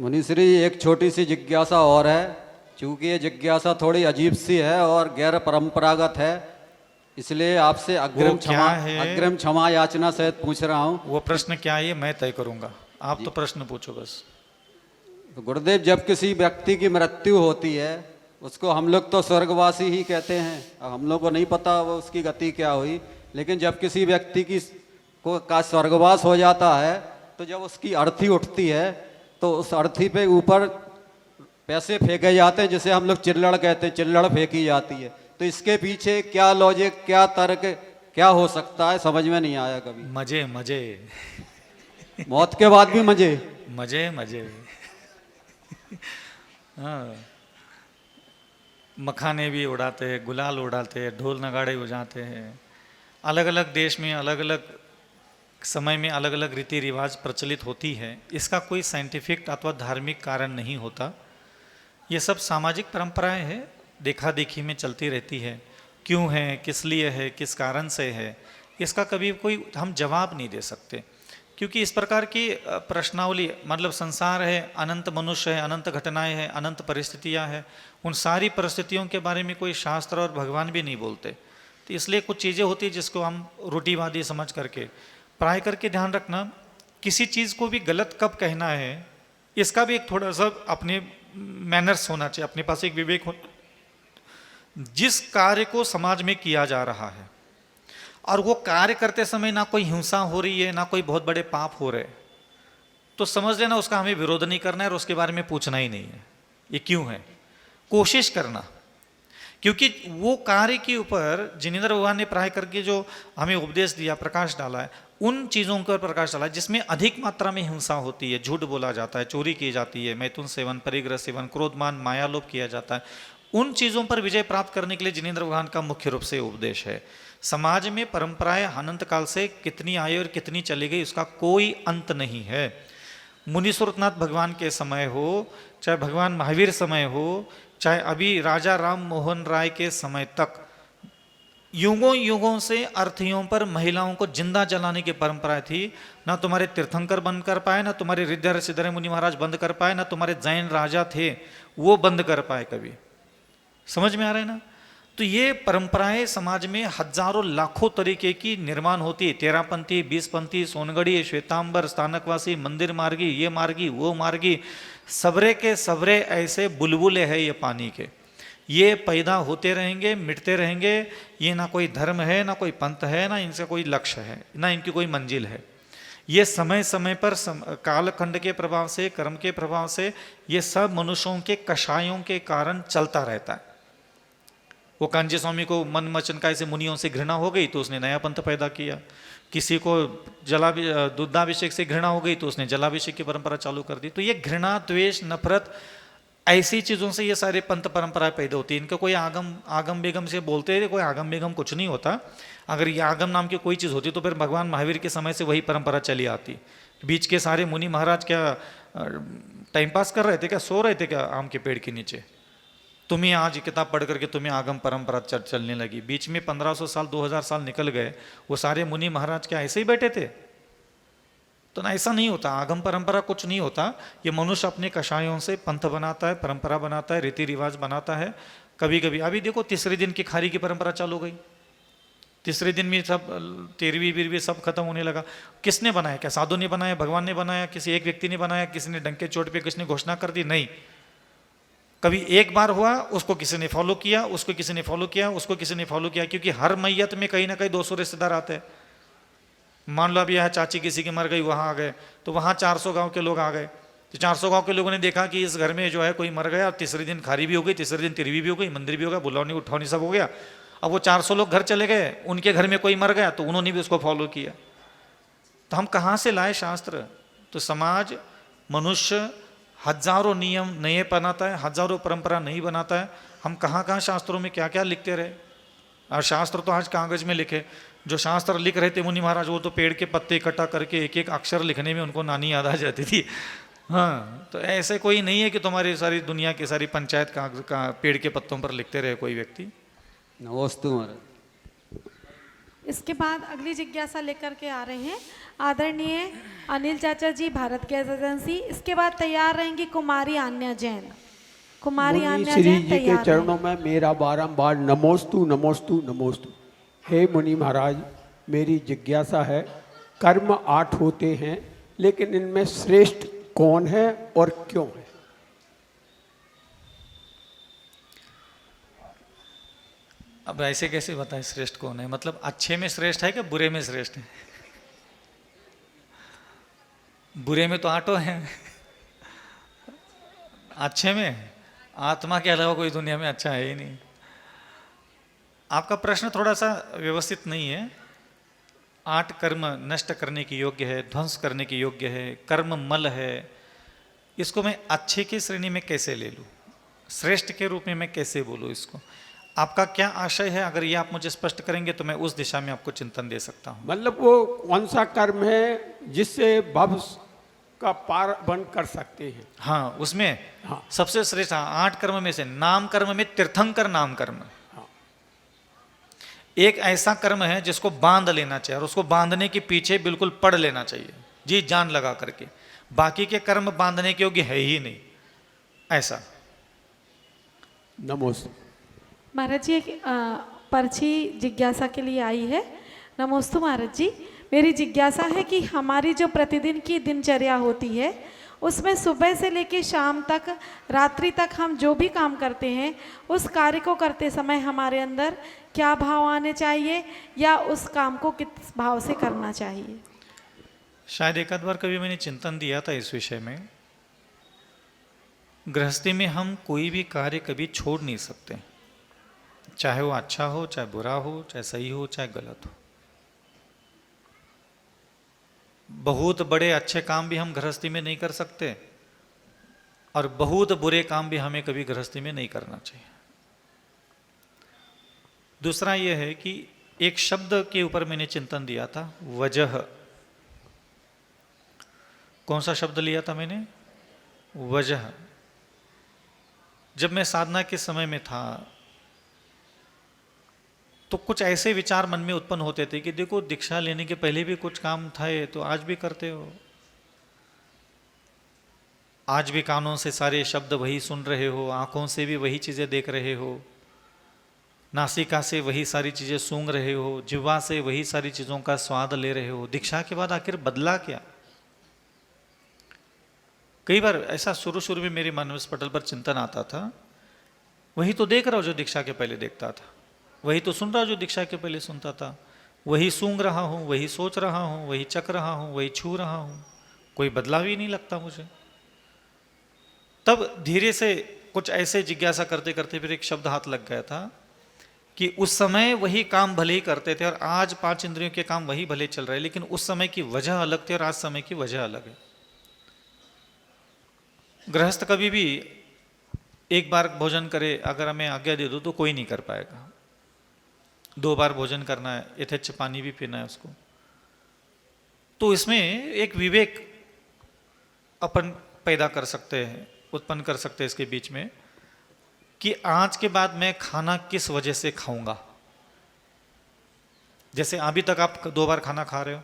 मुनिश्री एक छोटी सी जिज्ञासा और है, चूंकि ये जिज्ञासा थोड़ी अजीब सी है और गैर परंपरागत है, इसलिए आपसे अग्रिम क्षमा याचना सहित पूछ रहा हूँ।
वो प्रश्न क्या है ये मैं तय करूंगा, आप तो प्रश्न पूछो बस।
तो गुरुदेव, जब किसी व्यक्ति की मृत्यु होती है उसको हम लोग तो स्वर्गवासी ही कहते हैं, अब हम लोग को नहीं पता वो उसकी गति क्या हुई, लेकिन जब किसी व्यक्ति का स्वर्गवास हो जाता है तो जब उसकी अर्थी उठती है तो उस अर्थी पे ऊपर पैसे फेंके जाते हैं, जिसे हम लोग चिल्लड़ कहते हैं, चिल्लड़ फेंकी जाती है। तो इसके पीछे क्या लॉजिक, क्या तर्क, क्या हो सकता है, समझ में नहीं आया कभी।
मजे मजे
मौत के बाद भी मजे।
मजे मजे हाँ, मखाने भी उड़ाते हैं, गुलाल उड़ाते हैं, ढोल नगाड़े बजाते हैं। अलग अलग देश में अलग अलग समय में अलग अलग रीति रिवाज प्रचलित होती है। इसका कोई साइंटिफिक अथवा धार्मिक कारण नहीं होता। ये सब सामाजिक परंपराएं हैं, देखा देखी में चलती रहती है। क्यों है, किस लिए है, किस कारण से है, इसका कभी कोई हम जवाब नहीं दे सकते, क्योंकि इस प्रकार की प्रश्नावली, मतलब संसार है, अनंत मनुष्य है, अनंत घटनाएं हैं, अनंत परिस्थितियां हैं, उन सारी परिस्थितियों के बारे में कोई शास्त्र और भगवान भी नहीं बोलते। तो इसलिए कुछ चीज़ें होती है जिसको हम रूढ़िवादी समझ करके, प्राय करके ध्यान रखना, किसी चीज़ को भी गलत कब कहना है इसका भी एक थोड़ा सा अपने मैनर्स होना चाहिए, अपने पास एक विवेक हो। जिस कार्य को समाज में किया जा रहा है और वो कार्य करते समय ना कोई हिंसा हो रही है, ना कोई बहुत बड़े पाप हो रहे, तो समझ लेना उसका हमें विरोध नहीं करना है और उसके बारे में पूछना ही नहीं है ये क्यों है, कोशिश करना। क्योंकि वो कार्य के ऊपर जिनेंद्र भगवान ने प्राय करके जो हमें उपदेश दिया, प्रकाश डाला है, उन चीज़ों पर प्रकाश डाला है जिसमें अधिक मात्रा में हिंसा होती है, झूठ बोला जाता है, चोरी की जाती है, मैथुन सेवन, परिग्रह सेवन, क्रोधमान, मायालोभ किया जाता है। उन चीज़ों पर विजय प्राप्त करने के लिए जिनेंद्र भगवान का मुख्य रूप से उपदेश है। समाज में परंपराएं अनंत काल से कितनी आई और कितनी चली गई उसका कोई अंत नहीं है। मुनि सूरतनाथ भगवान के समय हो, चाहे भगवान महावीर समय हो, चाहे अभी राजा राम मोहन राय के समय तक, युगों युगों से अर्थीयों पर महिलाओं को जिंदा जलाने की परंपरा थी। ना तुम्हारे तीर्थंकर बंद कर पाए, ना तुम्हारे रिद्धार सिद्धर मुनि महाराज बंद कर पाए, ना तुम्हारे जैन राजा थे वो बंद कर पाए कभी। समझ में आ रहा है ना? तो ये परंपराएं समाज में हजारों लाखों तरीके की निर्माण होती है। 13पंथी, 20पंथी, सोनगढ़ी, श्वेतांबर, स्थानकवासी, मंदिर मार्गी, ये मार्गी, वो मार्गी, सबरे के सबरे ऐसे बुलबुले हैं ये पानी के। ये पैदा होते रहेंगे, मिटते रहेंगे। ये ना कोई धर्म है, ना कोई पंथ है, ना इनसे कोई लक्ष्य है, ना इनकी कोई मंजिल है। ये समय समय पर कालखंड के प्रभाव से, कर्म के प्रभाव से ये सब मनुष्यों के कषायों के कारण चलता रहता है। वो कांजी स्वामी को मन मचनकाय से मुनियों से घृणा हो गई तो उसने नया पंथ पैदा किया। किसी को दुग्धाभिषेक से घृणा हो गई तो उसने जलाभिषेक की परंपरा चालू कर दी। तो ये घृणा, द्वेष, नफरत, ऐसी चीज़ों से ये सारे पंथ परंपराएं पैदा होती है। इनका कोई आगम बेगम से बोलते हैं, कोई आगम बेगम कुछ नहीं होता। अगर ये आगम नाम की कोई चीज़ होती तो फिर भगवान महावीर के समय से वही परंपरा चली आती। बीच के सारे मुनि महाराज क्या टाइम पास कर रहे थे क्या, सो रहे थे क्या आम के पेड़ के नीचे? तुम्हें आज किताब पढ़ करके तुम्हें आगम परंपरा चलने लगी। बीच में 1500 साल 2000 साल निकल गए, वो सारे मुनि महाराज क्या ऐसे ही बैठे थे? तो ना, ऐसा नहीं होता। आगम परंपरा कुछ नहीं होता। ये मनुष्य अपने कषायों से पंथ बनाता है, परंपरा बनाता है, रीति रिवाज बनाता है। कभी कभी अभी देखो तीसरे दिन की खारी की परंपरा चालू हो गई। तीसरे दिन में सब 13वीं 20वीं सब खत्म होने लगा। किसने बनाया? क्या साधु ने बनाया, भगवान ने बनाया, किसी एक व्यक्ति ने बनाया, किसी ने डंके चोट पे किसने घोषणा कर दी? नहीं। कभी एक बार हुआ, उसको किसी ने फॉलो किया, उसको किसी ने फॉलो किया, उसको किसी ने फॉलो किया, क्योंकि हर मैयत में कहीं ना कहीं 200 रिश्तेदार आते हैं। मान लो अभी यहाँ चाची किसी की मर गई, वहाँ आ गए तो वहाँ 400 गांव के लोग आ गए। तो 400 गांव के लोगों ने देखा कि इस घर में जो है कोई मर गया, और तीसरे दिन खारी भी हो गई, तीसरे दिन तिरवी भी हो गई, मंदिर भी हो गया, बुलावनी उठौनी सब हो गया। अब वो 400 लोग घर चले गए, उनके घर में कोई मर गया तो उन्होंने भी उसको फॉलो किया। तो हम कहाँ से लाए शास्त्र? तो समाज, मनुष्य हजारों नियम नए बनाता है, हजारों परंपरा नहीं बनाता है। हम कहाँ कहाँ शास्त्रों में क्या क्या लिखते रहे। और शास्त्र तो आज कागज में लिखे। जो शास्त्र लिख रहे थे मुनि महाराज, वो तो पेड़ के पत्ते इकट्ठा करके एक एक अक्षर लिखने में उनको नानी याद आ जाती थी। हाँ, तो ऐसे कोई नहीं है कि तुम्हारी सारी दुनिया की सारी पंचायत का पेड़ के पत्तों पर लिखते रहे कोई व्यक्ति।
नमस्ते महाराज।
इसके बाद अगली जिज्ञासा लेकर के आ रहे हैं आदरणीय अनिल चाचा जी, भारत गैस एजेंसी। इसके बाद तैयार रहेंगी कुमारी आन्या जैन। कुमारी
मुनि
आन्या
श्री
जैन
जी के
तैयार
चरणों में मेरा बारंबार नमोस्तु नमोस्तु नमोस्तु। हे मुनि महाराज, मेरी जिज्ञासा है, कर्म 8 होते हैं, लेकिन इनमें श्रेष्ठ कौन है और क्यों है?
अब ऐसे कैसे बताएं श्रेष्ठ कौन है? मतलब अच्छे में श्रेष्ठ है क्या बुरे में श्रेष्ठ है? बुरे में तो 8 हैं, अच्छे में आत्मा के अलावा कोई दुनिया में अच्छा है ही नहीं। आपका प्रश्न थोड़ा सा व्यवस्थित नहीं है। 8 कर्म नष्ट करने की योग्य है, ध्वंस करने की योग्य है, कर्म मल है, इसको मैं अच्छे की श्रेणी में कैसे ले लूँ, श्रेष्ठ के रूप में मैं कैसे बोलूँ इसको? आपका क्या आशय है? अगर ये आप मुझे स्पष्ट करेंगे तो मैं उस दिशा में आपको चिंतन दे सकता हूँ।
मतलब वो कौन सा कर्म है जिससे भव का पार बन कर सकते हैं?
हाँ, उसमें
हाँ।
सबसे श्रेष्ठ 8 कर्म में से नाम कर्म में तीर्थंकर नाम कर्म एक ऐसा कर्म है जिसको बांध लेना चाहिए और उसको बांधने के पीछे बिल्कुल पढ़ लेना चाहिए जी जान लगा करके। बाकी के कर्म बांधने के योग्य है ही नहीं ऐसा।
नमोस्तु।
महाराज जी एक पर्ची जिज्ञासा के लिए आई है। नमोस्तु महाराज जी, मेरी जिज्ञासा है कि हमारी जो प्रतिदिन की दिनचर्या होती है उसमें सुबह से लेकर शाम तक, रात्रि तक हम जो भी काम करते हैं उस कार्य को करते समय हमारे अंदर क्या भाव आने चाहिए या उस काम को किस भाव से करना चाहिए?
शायद एक आध बार कभी मैंने चिंतन दिया था इस विषय में। गृहस्थी में हम कोई भी कार्य कभी छोड़ नहीं सकते, चाहे वो अच्छा हो, चाहे बुरा हो, चाहे सही हो, चाहे गलत हो। बहुत बड़े अच्छे काम भी हम गृहस्थी में नहीं कर सकते और बहुत बुरे काम भी हमें कभी गृहस्थी में नहीं करना चाहिए। दूसरा यह है कि एक शब्द के ऊपर मैंने चिंतन दिया था, वजह। कौन सा शब्द लिया था मैंने? वजह। जब मैं साधना के समय में था तो कुछ ऐसे विचार मन में उत्पन्न होते थे कि देखो दीक्षा लेने के पहले भी कुछ काम था तो आज भी करते हो, आज भी कानों से सारे शब्द वही सुन रहे हो, आंखों से भी वही चीजें देख रहे हो, नासिका से वही सारी चीजें सूंघ रहे हो, जिह्वा से वही सारी चीजों का स्वाद ले रहे हो। दीक्षा के बाद आखिर बदला क्या? कई बार ऐसा शुरू में मेरे मन में इस पटल पर चिंतन आता था, वही तो देख रहा हूं जो दीक्षा के पहले देखता था, वही तो सुन रहा हूं जो दीक्षा के पहले सुनता था, वही सूंघ रहा हूं, वही सोच रहा हूं, वही चख रहा हूं, वही छू रहा हूं, कोई बदलाव ही नहीं लगता मुझे। तब धीरे से कुछ ऐसे जिज्ञासा करते करते फिर एक शब्द हाथ लग गया था कि उस समय वही काम भले ही करते थे और आज 5 इंद्रियों के काम वही भले चल रहे, लेकिन उस समय की वजह अलग थी और आज समय की वजह अलग है। गृहस्थ कभी भी एक बार भोजन करे, अगर हमें आज्ञा दे दो तो कोई नहीं कर पाएगा। 2 बार भोजन करना है, यथेच्छ पानी भी पीना है उसको। तो इसमें एक विवेक अपन पैदा कर सकते हैं, उत्पन्न कर सकते हैं इसके बीच में कि आज के बाद मैं खाना किस वजह से खाऊंगा। जैसे अभी तक आप 2 बार खाना खा रहे हो,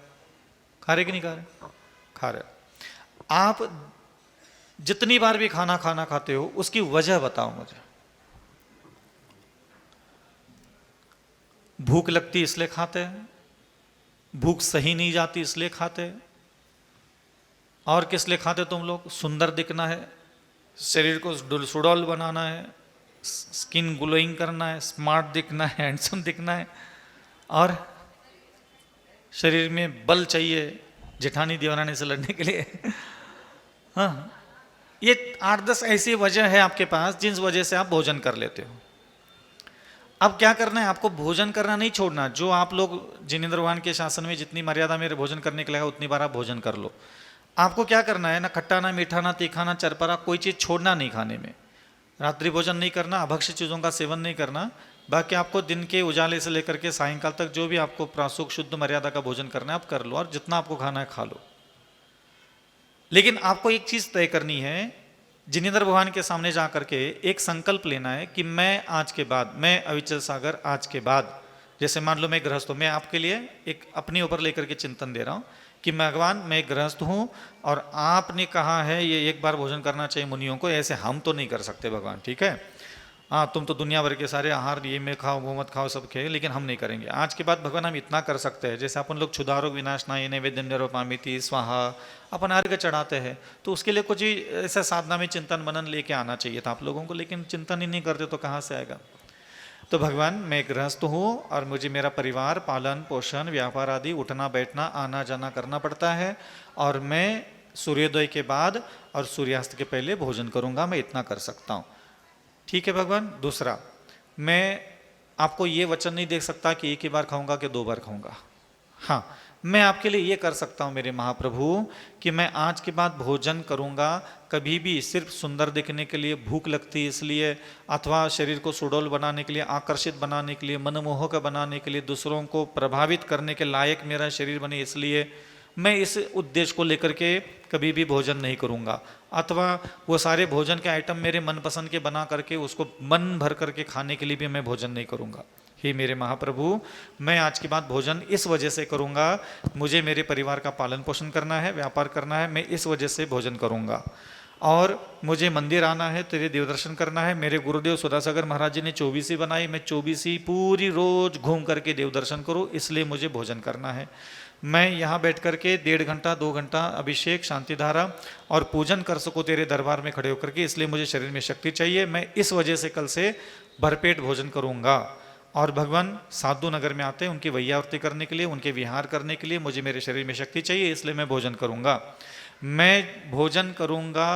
खा रहे कि नहीं खा रहे? खा रहे हो। आप जितनी बार भी खाना खाते हो उसकी वजह बताओ मुझे। भूख लगती इसलिए खाते हैं, भूख सही नहीं जाती इसलिए खाते हैं, और किस लिए खाते तुम लोग? सुंदर दिखना है, शरीर को सुडौल बनाना है, स्किन ग्लोइंग करना है, स्मार्ट दिखना है, हैंडसम दिखना है, और शरीर में बल चाहिए जेठानी देवरानी से लड़ने के लिए। हाँ, ये 8-10 ऐसी वजह है आपके पास जिस वजह से आप भोजन कर लेते हो। अब क्या करना है? आपको भोजन करना नहीं छोड़ना। जो आप लोग जिनेंद्र भगवान के शासन में जितनी मर्यादा में भोजन करने के लगा उतनी बार आप भोजन कर लो। आपको क्या करना है? ना खट्टा, ना मीठा, ना तीखा, ना चरपरा, कोई चीज़ छोड़ना नहीं खाने में। रात्रि भोजन नहीं करना, अभक्ष्य चीज़ों का सेवन नहीं करना। बाकी आपको दिन के उजाले से लेकर के सायंकाल तक जो भी आपको प्रासुक शुद्ध मर्यादा का भोजन करना है आप कर लो, और जितना आपको खाना है खा लो। लेकिन आपको एक चीज़ तय करनी है, जिनेंद्र भगवान के सामने जा करके एक संकल्प लेना है कि मैं आज के बाद, मैं अविचल सागर आज के बाद, जैसे मान लो मैं गृहस्थ हूँ, मैं आपके लिए एक अपने ऊपर लेकर के चिंतन दे रहा हूँ कि भगवान मैं गृहस्थ हूँ और आपने कहा है ये एक बार भोजन करना चाहिए मुनियों को, ऐसे हम तो नहीं कर सकते भगवान, ठीक है? हाँ, तुम तो दुनिया भर के सारे आहार ये में खाओ वो मत खाओ सब खाए, लेकिन हम नहीं करेंगे। आज के बाद भगवान हम इतना कर सकते हैं, जैसे अपन लोग क्षुधारोग विनाशनाय नैवेद्यं निरूपयामिति स्वाहा अपन अर्घ्य चढ़ाते हैं, तो उसके लिए कुछ ही ऐसा साधना में चिंतन मनन लेके आना चाहिए था आप लोगों को, लेकिन चिंतन ही नहीं करते तो कहाँ से आएगा? तो भगवान मैं गृहस्थ हूँ और मुझे मेरा परिवार पालन पोषण व्यापार आदि उठना बैठना आना जाना करना पड़ता है, और मैं सूर्योदय के बाद और सूर्यास्त के पहले भोजन करूँगा, मैं इतना कर सकता हूँ, ठीक है भगवान? दूसरा, मैं आपको ये वचन नहीं दे सकता कि एक ही बार खाऊंगा कि 2 बार खाऊंगा। हाँ, मैं आपके लिए ये कर सकता हूँ मेरे महाप्रभु कि मैं आज के बाद भोजन करूँगा, कभी भी सिर्फ सुंदर दिखने के लिए, भूख लगती है इसलिए, अथवा शरीर को सुडौल बनाने के लिए, आकर्षित बनाने के लिए, मनमोहक बनाने के लिए, दूसरों को प्रभावित करने के लायक मेरा शरीर बने, इसलिए मैं इस उद्देश्य को लेकर के कभी भी भोजन नहीं करूँगा। अथवा वो सारे भोजन के आइटम मेरे मनपसंद के बना करके उसको मन भर करके खाने के लिए भी मैं भोजन नहीं करूँगा। हे मेरे महाप्रभु, मैं आज के बाद भोजन इस वजह से करूँगा, मुझे मेरे परिवार का पालन पोषण करना है, व्यापार करना है, मैं इस वजह से भोजन करूँगा। और मुझे मंदिर आना है, तेरे देव दर्शन करना है। मेरे गुरुदेव सुधासागर महाराज जी ने 24 बनाई, मैं 24 पूरी रोज घूम करके देव दर्शन करूँ, इसलिए मुझे भोजन करना है। मैं यहाँ बैठ करके 1.5 घंटा 2 घंटा अभिषेक, शांति धारा और पूजन कर सकूँ तेरे दरबार में खड़े होकर के, इसलिए मुझे शरीर में शक्ति चाहिए। मैं इस वजह से कल से भरपेट भोजन करूँगा। और भगवान साधु नगर में आते हैं उनकी वैयावृत्ति करने के लिए, उनके विहार करने के लिए मुझे मेरे शरीर में शक्ति चाहिए, इसलिए मैं भोजन करूँगा। मैं भोजन करूँगा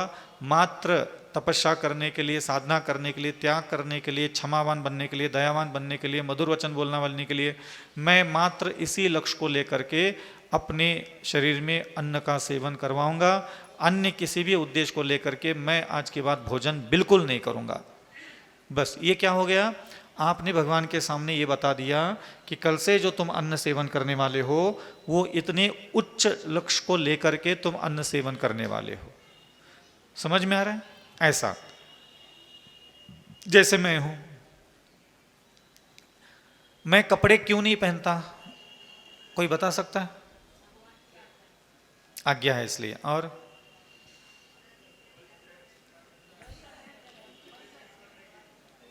मात्र तपस्या करने के लिए, साधना करने के लिए, त्याग करने के लिए, क्षमावान बनने के लिए, दयावान बनने के लिए, मधुर वचन बोलना बनने के लिए। मैं मात्र इसी लक्ष्य को लेकर के अपने शरीर में अन्न का सेवन करवाऊँगा। अन्य किसी भी उद्देश्य को लेकर के मैं आज के बाद भोजन बिल्कुल नहीं करूँगा। बस ये क्या हो गया, आपने भगवान के सामने ये बता दिया कि कल से जो तुम अन्न सेवन करने वाले हो वो इतने उच्च लक्ष्य को लेकर के तुम अन्न सेवन करने वाले हो। समझ में आ रहा है? ऐसा जैसे मैं हूं, मैं कपड़े क्यों नहीं पहनता, कोई बता सकता है? आज्ञा है इसलिए। और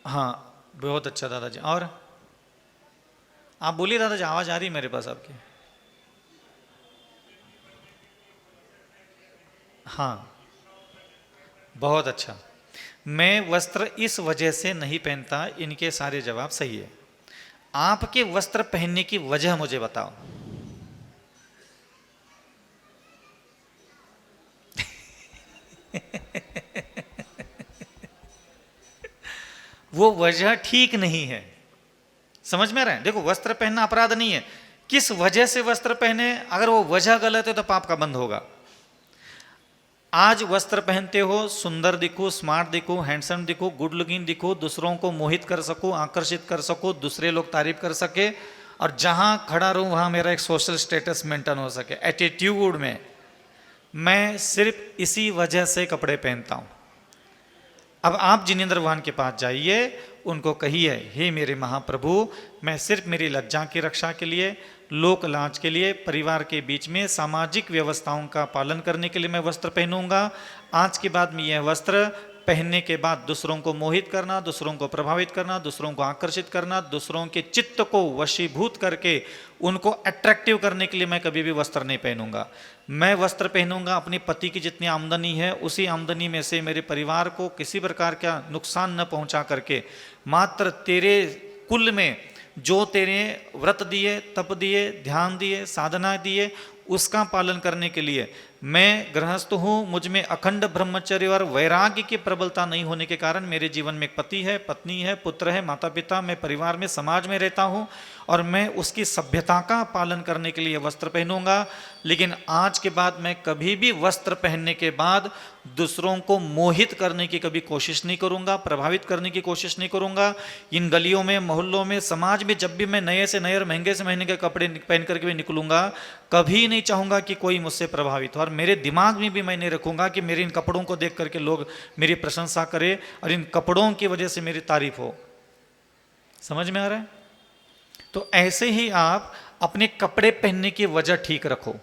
हाँ, बहुत अच्छा दादाजी। और आप बोलिए दादाजी, आवाज आ रही है मेरे पास आपकी। हाँ, बहुत अच्छा। मैं वस्त्र इस वजह से नहीं पहनता, इनके सारे जवाब सही है। आपके वस्त्र पहनने की वजह मुझे बताओ। वो वजह ठीक नहीं है। समझ में आ रहा है? देखो, वस्त्र पहनना अपराध नहीं है, किस वजह से वस्त्र पहने, अगर वो वजह गलत है तो पाप का बंध होगा। आज वस्त्र पहनते हो, सुंदर दिखो, स्मार्ट दिखो, हैंडसम दिखो, गुड लुकिंग दिखो, दूसरों को मोहित कर सको, आकर्षित कर सको, दूसरे लोग तारीफ कर सके, और जहां खड़ा रहूं वहां मेरा एक सोशल स्टेटस मेंटेन हो सके, एटीट्यूड में। मैं सिर्फ इसी वजह से कपड़े पहनता हूं। अब आप जिनेंद्र भगवान के पास जाइए, उनको कहिए, हे मेरे महाप्रभु, मैं सिर्फ मेरी लज्जा की रक्षा के लिए, लोक लाज के लिए, परिवार के बीच में सामाजिक व्यवस्थाओं का पालन करने के लिए मैं वस्त्र पहनूंगा। आज के बाद में यह वस्त्र पहनने के बाद दूसरों को मोहित करना, दूसरों को प्रभावित करना, दूसरों को आकर्षित करना, दूसरों के चित्त को वशीभूत करके उनको अट्रैक्टिव करने के लिए मैं कभी भी वस्त्र नहीं पहनूंगा। मैं वस्त्र पहनूंगा अपनी पति की जितनी आमदनी है उसी आमदनी में से मेरे परिवार को किसी प्रकार का नुकसान न पहुंचा करके, मात्र तेरे कुल में जो तेरे व्रत दिए, तप दिए, ध्यान दिए, साधना दिए, उसका पालन करने के लिए मैं गृहस्थ हूँ। मुझ में अखंड ब्रह्मचर्य और वैराग्य की प्रबलता नहीं होने के कारण मेरे जीवन में एक पति है, पत्नी है, पुत्र है, माता पिता, मैं परिवार में, समाज में रहता हूँ, और मैं उसकी सभ्यता का पालन करने के लिए वस्त्र पहनूंगा। लेकिन आज के बाद मैं कभी भी वस्त्र पहनने के बाद दूसरों को मोहित करने की कभी कोशिश नहीं करूंगा, प्रभावित करने की कोशिश नहीं करूंगा। इन गलियों में, मोहल्लों में, समाज में जब भी मैं नए से नए और महंगे से महंगे कपड़े पहन करके भी निकलूंगा, कभी नहीं चाहूंगा कि कोई मुझसे प्रभावित हो, और मेरे दिमाग में भी मैं नहीं रखूंगा कि मेरे इन कपड़ों को देख करके लोग मेरी प्रशंसा करें और इन कपड़ों की वजह से मेरी तारीफ हो। समझ में आ रहा है? तो ऐसे ही आप अपने कपड़े पहनने की वजह ठीक रखो।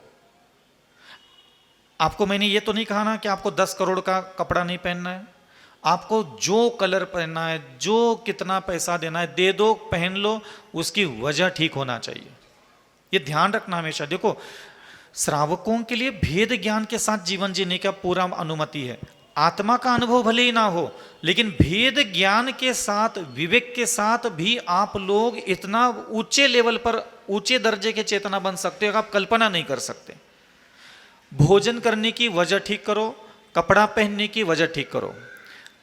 आपको मैंने ये तो नहीं कहा ना कि आपको 10 करोड़ का कपड़ा नहीं पहनना है। आपको जो कलर पहनना है, जो कितना पैसा देना है, दे दो, पहन लो, उसकी वजह ठीक होना चाहिए। ये ध्यान रखना हमेशा। देखो, श्रावकों के लिए भेद ज्ञान के साथ जीवन जीने का पूरा अनुमति है। आत्मा का अनुभव भले ही ना हो, लेकिन भेद ज्ञान के साथ, विवेक के साथ भी आप लोग इतना ऊंचे लेवल पर, ऊंचे दर्जे के चेतना बन सकते हो, आप कल्पना नहीं कर सकते। भोजन करने की वजह ठीक करो, कपड़ा पहनने की वजह ठीक करो।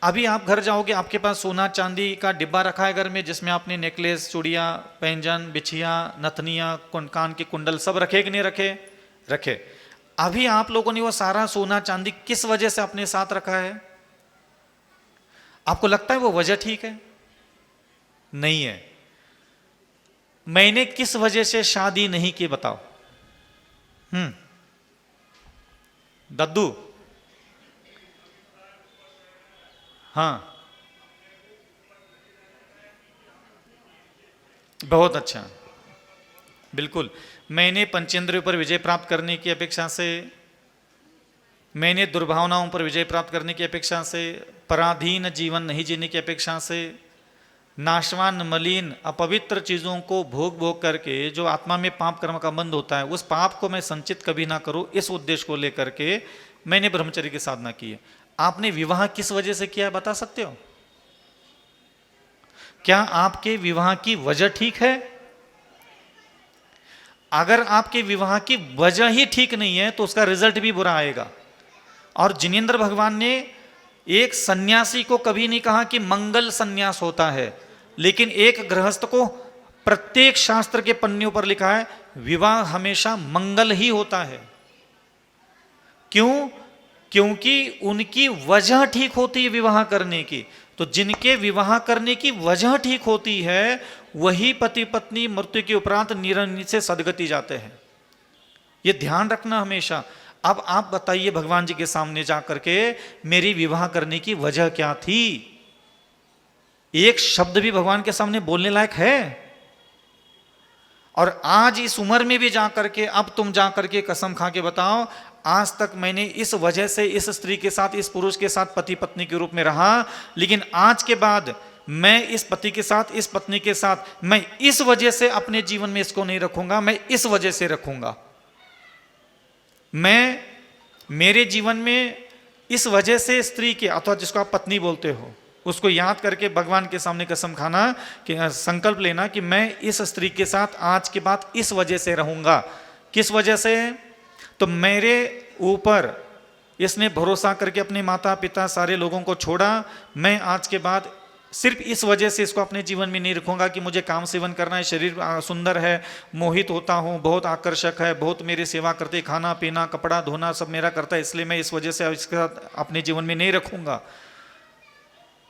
अभी आप घर जाओगे, आपके पास सोना चांदी का डिब्बा रखा है घर में, जिसमें आपने नेकलेस, चूड़ियाँ, पैंजन, बिछिया, नथनियाँ, कान के कुंडल सब रखे कि नहीं रखे? रखे। अभी आप लोगों ने वो सारा सोना चांदी किस वजह से अपने साथ रखा है? आपको लगता है वो वजह ठीक है? नहीं है। मैंने किस वजह से शादी नहीं की बताओ? दद्दू, हाँ, बहुत अच्छा, बिल्कुल। मैंने पंचेंद्रियों पर विजय प्राप्त करने की अपेक्षा से, मैंने दुर्भावनाओं पर विजय प्राप्त करने की अपेक्षा से, पराधीन जीवन नहीं जीने की अपेक्षा से, नाशवान, मलिन, अपवित्र चीज़ों को भोग भोग करके जो आत्मा में पाप कर्म का बंध होता है, उस पाप को मैं संचित कभी ना करूं, इस उद्देश्य को लेकर के मैंने ब्रह्मचर्य की साधना की है। आपने विवाह किस वजह से किया है बता सकते हो? क्या आपके विवाह की वजह ठीक है? अगर आपके विवाह की वजह ही ठीक नहीं है तो उसका रिजल्ट भी बुरा आएगा। और जिनेंद्र भगवान ने एक सन्यासी को कभी नहीं कहा कि मंगल सन्यास होता है, लेकिन एक गृहस्थ को प्रत्येक शास्त्र के पन्नियों पर लिखा है विवाह हमेशा मंगल ही होता है। क्यों? क्योंकि उनकी वजह ठीक होती है विवाह करने की। तो जिनके विवाह करने की वजह ठीक होती है वही पति पत्नी मृत्यु के उपरांत निरंतर से सदगति जाते हैं। ये ध्यान रखना हमेशा। अब आप बताइए भगवान जी के सामने जाकर के मेरी विवाह करने की वजह क्या थी? एक शब्द भी भगवान के सामने बोलने लायक है? और आज इस उम्र में भी जाकर के, अब तुम जाकर के कसम खा के बताओ, आज तक मैंने इस वजह से इस स्त्री के साथ, इस पुरुष के साथ पति पत्नी के रूप में रहा, लेकिन आज के बाद मैं इस पति के साथ, इस पत्नी के साथ, मैं इस वजह से अपने जीवन में इसको नहीं रखूंगा, मैं इस वजह से रखूंगा। मैं मेरे जीवन में इस वजह से स्त्री के, अथवा जिसको आप पत्नी बोलते हो, उसको याद करके भगवान के सामने कसम खाना कि संकल्प लेना कि मैं इस स्त्री के साथ आज के बाद इस वजह से रहूंगा। किस वजह से? तो मेरे ऊपर इसने भरोसा करके अपने माता पिता सारे लोगों को छोड़ा, मैं आज के बाद सिर्फ इस वजह से इसको अपने जीवन में नहीं रखूंगा कि मुझे काम सेवन करना है, शरीर सुंदर है, मोहित होता हूँ, बहुत आकर्षक है, बहुत मेरी सेवा करते, खाना पीना कपड़ा धोना सब मेरा करता है, इसलिए मैं इस वजह से इसके साथ अपने जीवन में नहीं रखूंगा।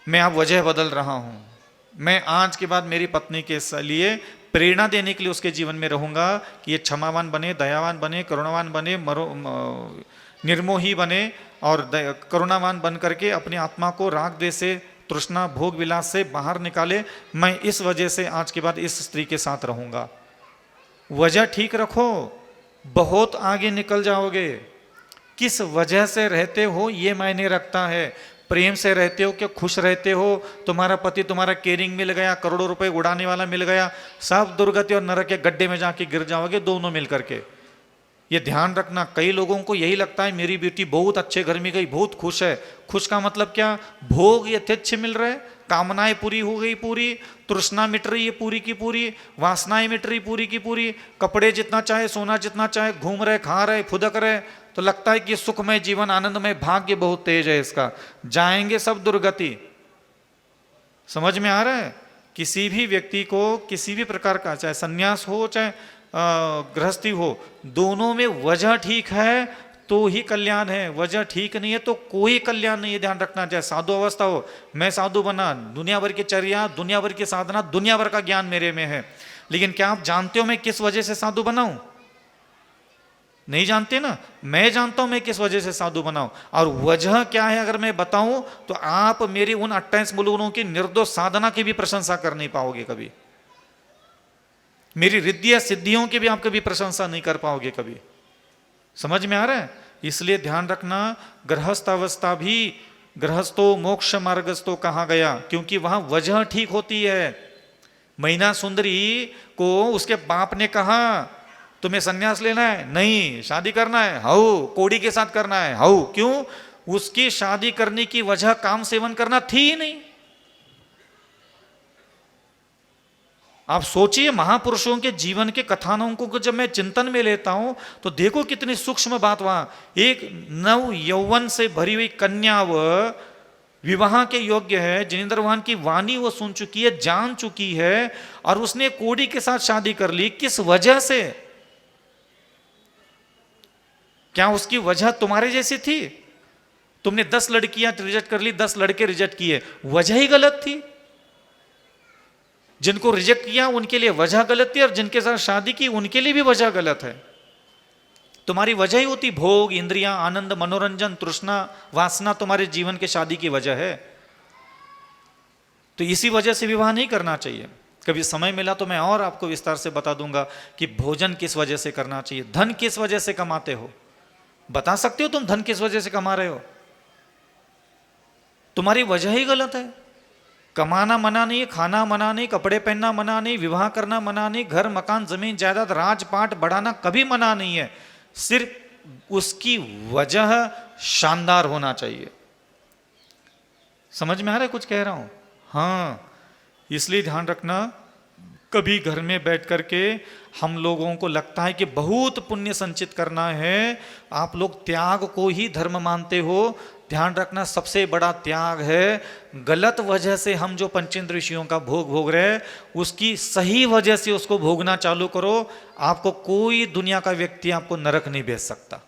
मैं अब वजह बदल रहा हूँ। मैं आज के बाद मेरी पत्नी के लिए प्रेरणा देने के लिए उसके जीवन में रहूंगा कि ये क्षमावान बने, दयावान बने, करुणावान बने, निर्मोही बने और करुणावान बन करके अपनी आत्मा को राग द्वेष से, तृष्णा, भोग विलास से बाहर निकाले। मैं इस वजह से आज के बाद इस स्त्री के साथ रहूंगा। वजह ठीक रखो, बहुत आगे निकल जाओगे। किस वजह से रहते हो ये मायने रखता है। प्रेम से रहते हो, क्या खुश रहते हो, तुम्हारा पति तुम्हारा केयरिंग मिल गया, करोड़ों रुपए उड़ाने वाला मिल गया, सब दुर्गति और नरक के गड्ढे में जाके गिर जाओगे दोनों मिल करके। ये ध्यान रखना। कई लोगों को यही लगता है मेरी बेटी बहुत अच्छे घर में गई, बहुत खुश है। खुश का मतलब क्या? भोग यथेच्छ मिल रहे, कामनाएं पूरी हो गई, पूरी तृष्णा मिट रही है पूरी की पूरी, वासनाएं मिट रही पूरी की पूरी, कपड़े जितना चाहे, सोना जितना चाहे, घूम रहे, खा रहे, फुदक रहे, तो लगता है कि सुखमय जीवन, आनंदमय, भाग्य बहुत तेज है इसका। जाएंगे सब दुर्गति। समझ में आ रहा है? किसी भी व्यक्ति को किसी भी प्रकार का, चाहे संन्यास हो चाहे गृहस्थी हो, दोनों में वजह ठीक है तो ही कल्याण है, वजह ठीक नहीं है तो कोई कल्याण नहीं है। ध्यान रखना। चाहे साधु अवस्था हो, मैं साधु बना, दुनिया भर की चर्या, दुनिया भर की साधना, दुनिया भर का ज्ञान मेरे में है, लेकिन क्या आप जानते हो मैं किस वजह से साधु बनाऊं? नहीं जानते ना। मैं जानता हूं मैं किस वजह से साधु बनाऊं, और वजह क्या है अगर मैं बताऊं तो आप मेरी उन 28 मुलुगुणों की निर्दोष साधना की भी प्रशंसा कर नहीं पाओगे कभी। मेरी रिद्धि या सिद्धियों की भी आप कभी प्रशंसा नहीं कर पाओगे कभी। समझ में आ रहा है? इसलिए ध्यान रखना। गृहस्थ अवस्था भी गृहस्थो मोक्ष मार्गस्थो कहा गया, क्योंकि वहां वजह ठीक होती है। मैना सुंदरी को उसके बाप ने कहा तुम्हें संन्यास लेना है? नहीं। शादी करना है? हाउ। कोड़ी के साथ करना है? हाउ। क्यों? उसकी शादी करने की वजह काम सेवन करना थी ही नहीं। आप सोचिए, महापुरुषों के जीवन के कथानकों को जब मैं चिंतन में लेता हूं तो देखो कितनी सूक्ष्म बात वहां। एक नव यौवन से भरी हुई कन्या विवाह के योग्य है, जिनेंद्र भगवान की वाणी वो सुन चुकी है, जान चुकी है, और उसने कोड़ी के साथ शादी कर ली। किस वजह से? क्या उसकी वजह तुम्हारे जैसी थी? तुमने 10 लड़कियां रिजेक्ट कर ली, 10 लड़के रिजेक्ट किए, वजह ही गलत थी। जिनको रिजेक्ट किया उनके लिए वजह गलत थी, और जिनके साथ शादी की उनके लिए भी वजह गलत है। तुम्हारी वजह ही होती भोग, इंद्रियां, आनंद, मनोरंजन, तृष्णा, वासना तुम्हारे जीवन के शादी की वजह है। तो इसी वजह से विवाह नहीं करना चाहिए। कभी समय मिला तो मैं और आपको विस्तार से बता दूंगा कि भोजन किस वजह से करना चाहिए, धन किस वजह से कमाते हो, बता सकते हो तुम धन किस वजह से कमा रहे हो? तुम्हारी वजह ही गलत है। कमाना मना नहीं, खाना मना नहीं, कपड़े पहनना मना नहीं, विवाह करना मना नहीं, घर मकान जमीन जायदाद राजपाट बढ़ाना कभी मना नहीं है। सिर्फ उसकी वजह शानदार होना चाहिए। समझ में आ रहा है कुछ कह रहा हूं? हाँ, इसलिए ध्यान रखना, कभी घर में बैठ करके हम लोगों को लगता है कि बहुत पुण्य संचित करना है, आप लोग त्याग को ही धर्म मानते हो। ध्यान रखना, सबसे बड़ा त्याग है गलत वजह से हम जो पंचेंद्र विषयों का भोग भोग रहे हैं, उसकी सही वजह से उसको भोगना चालू करो। आपको कोई दुनिया का व्यक्ति आपको नरक नहीं भेज सकता।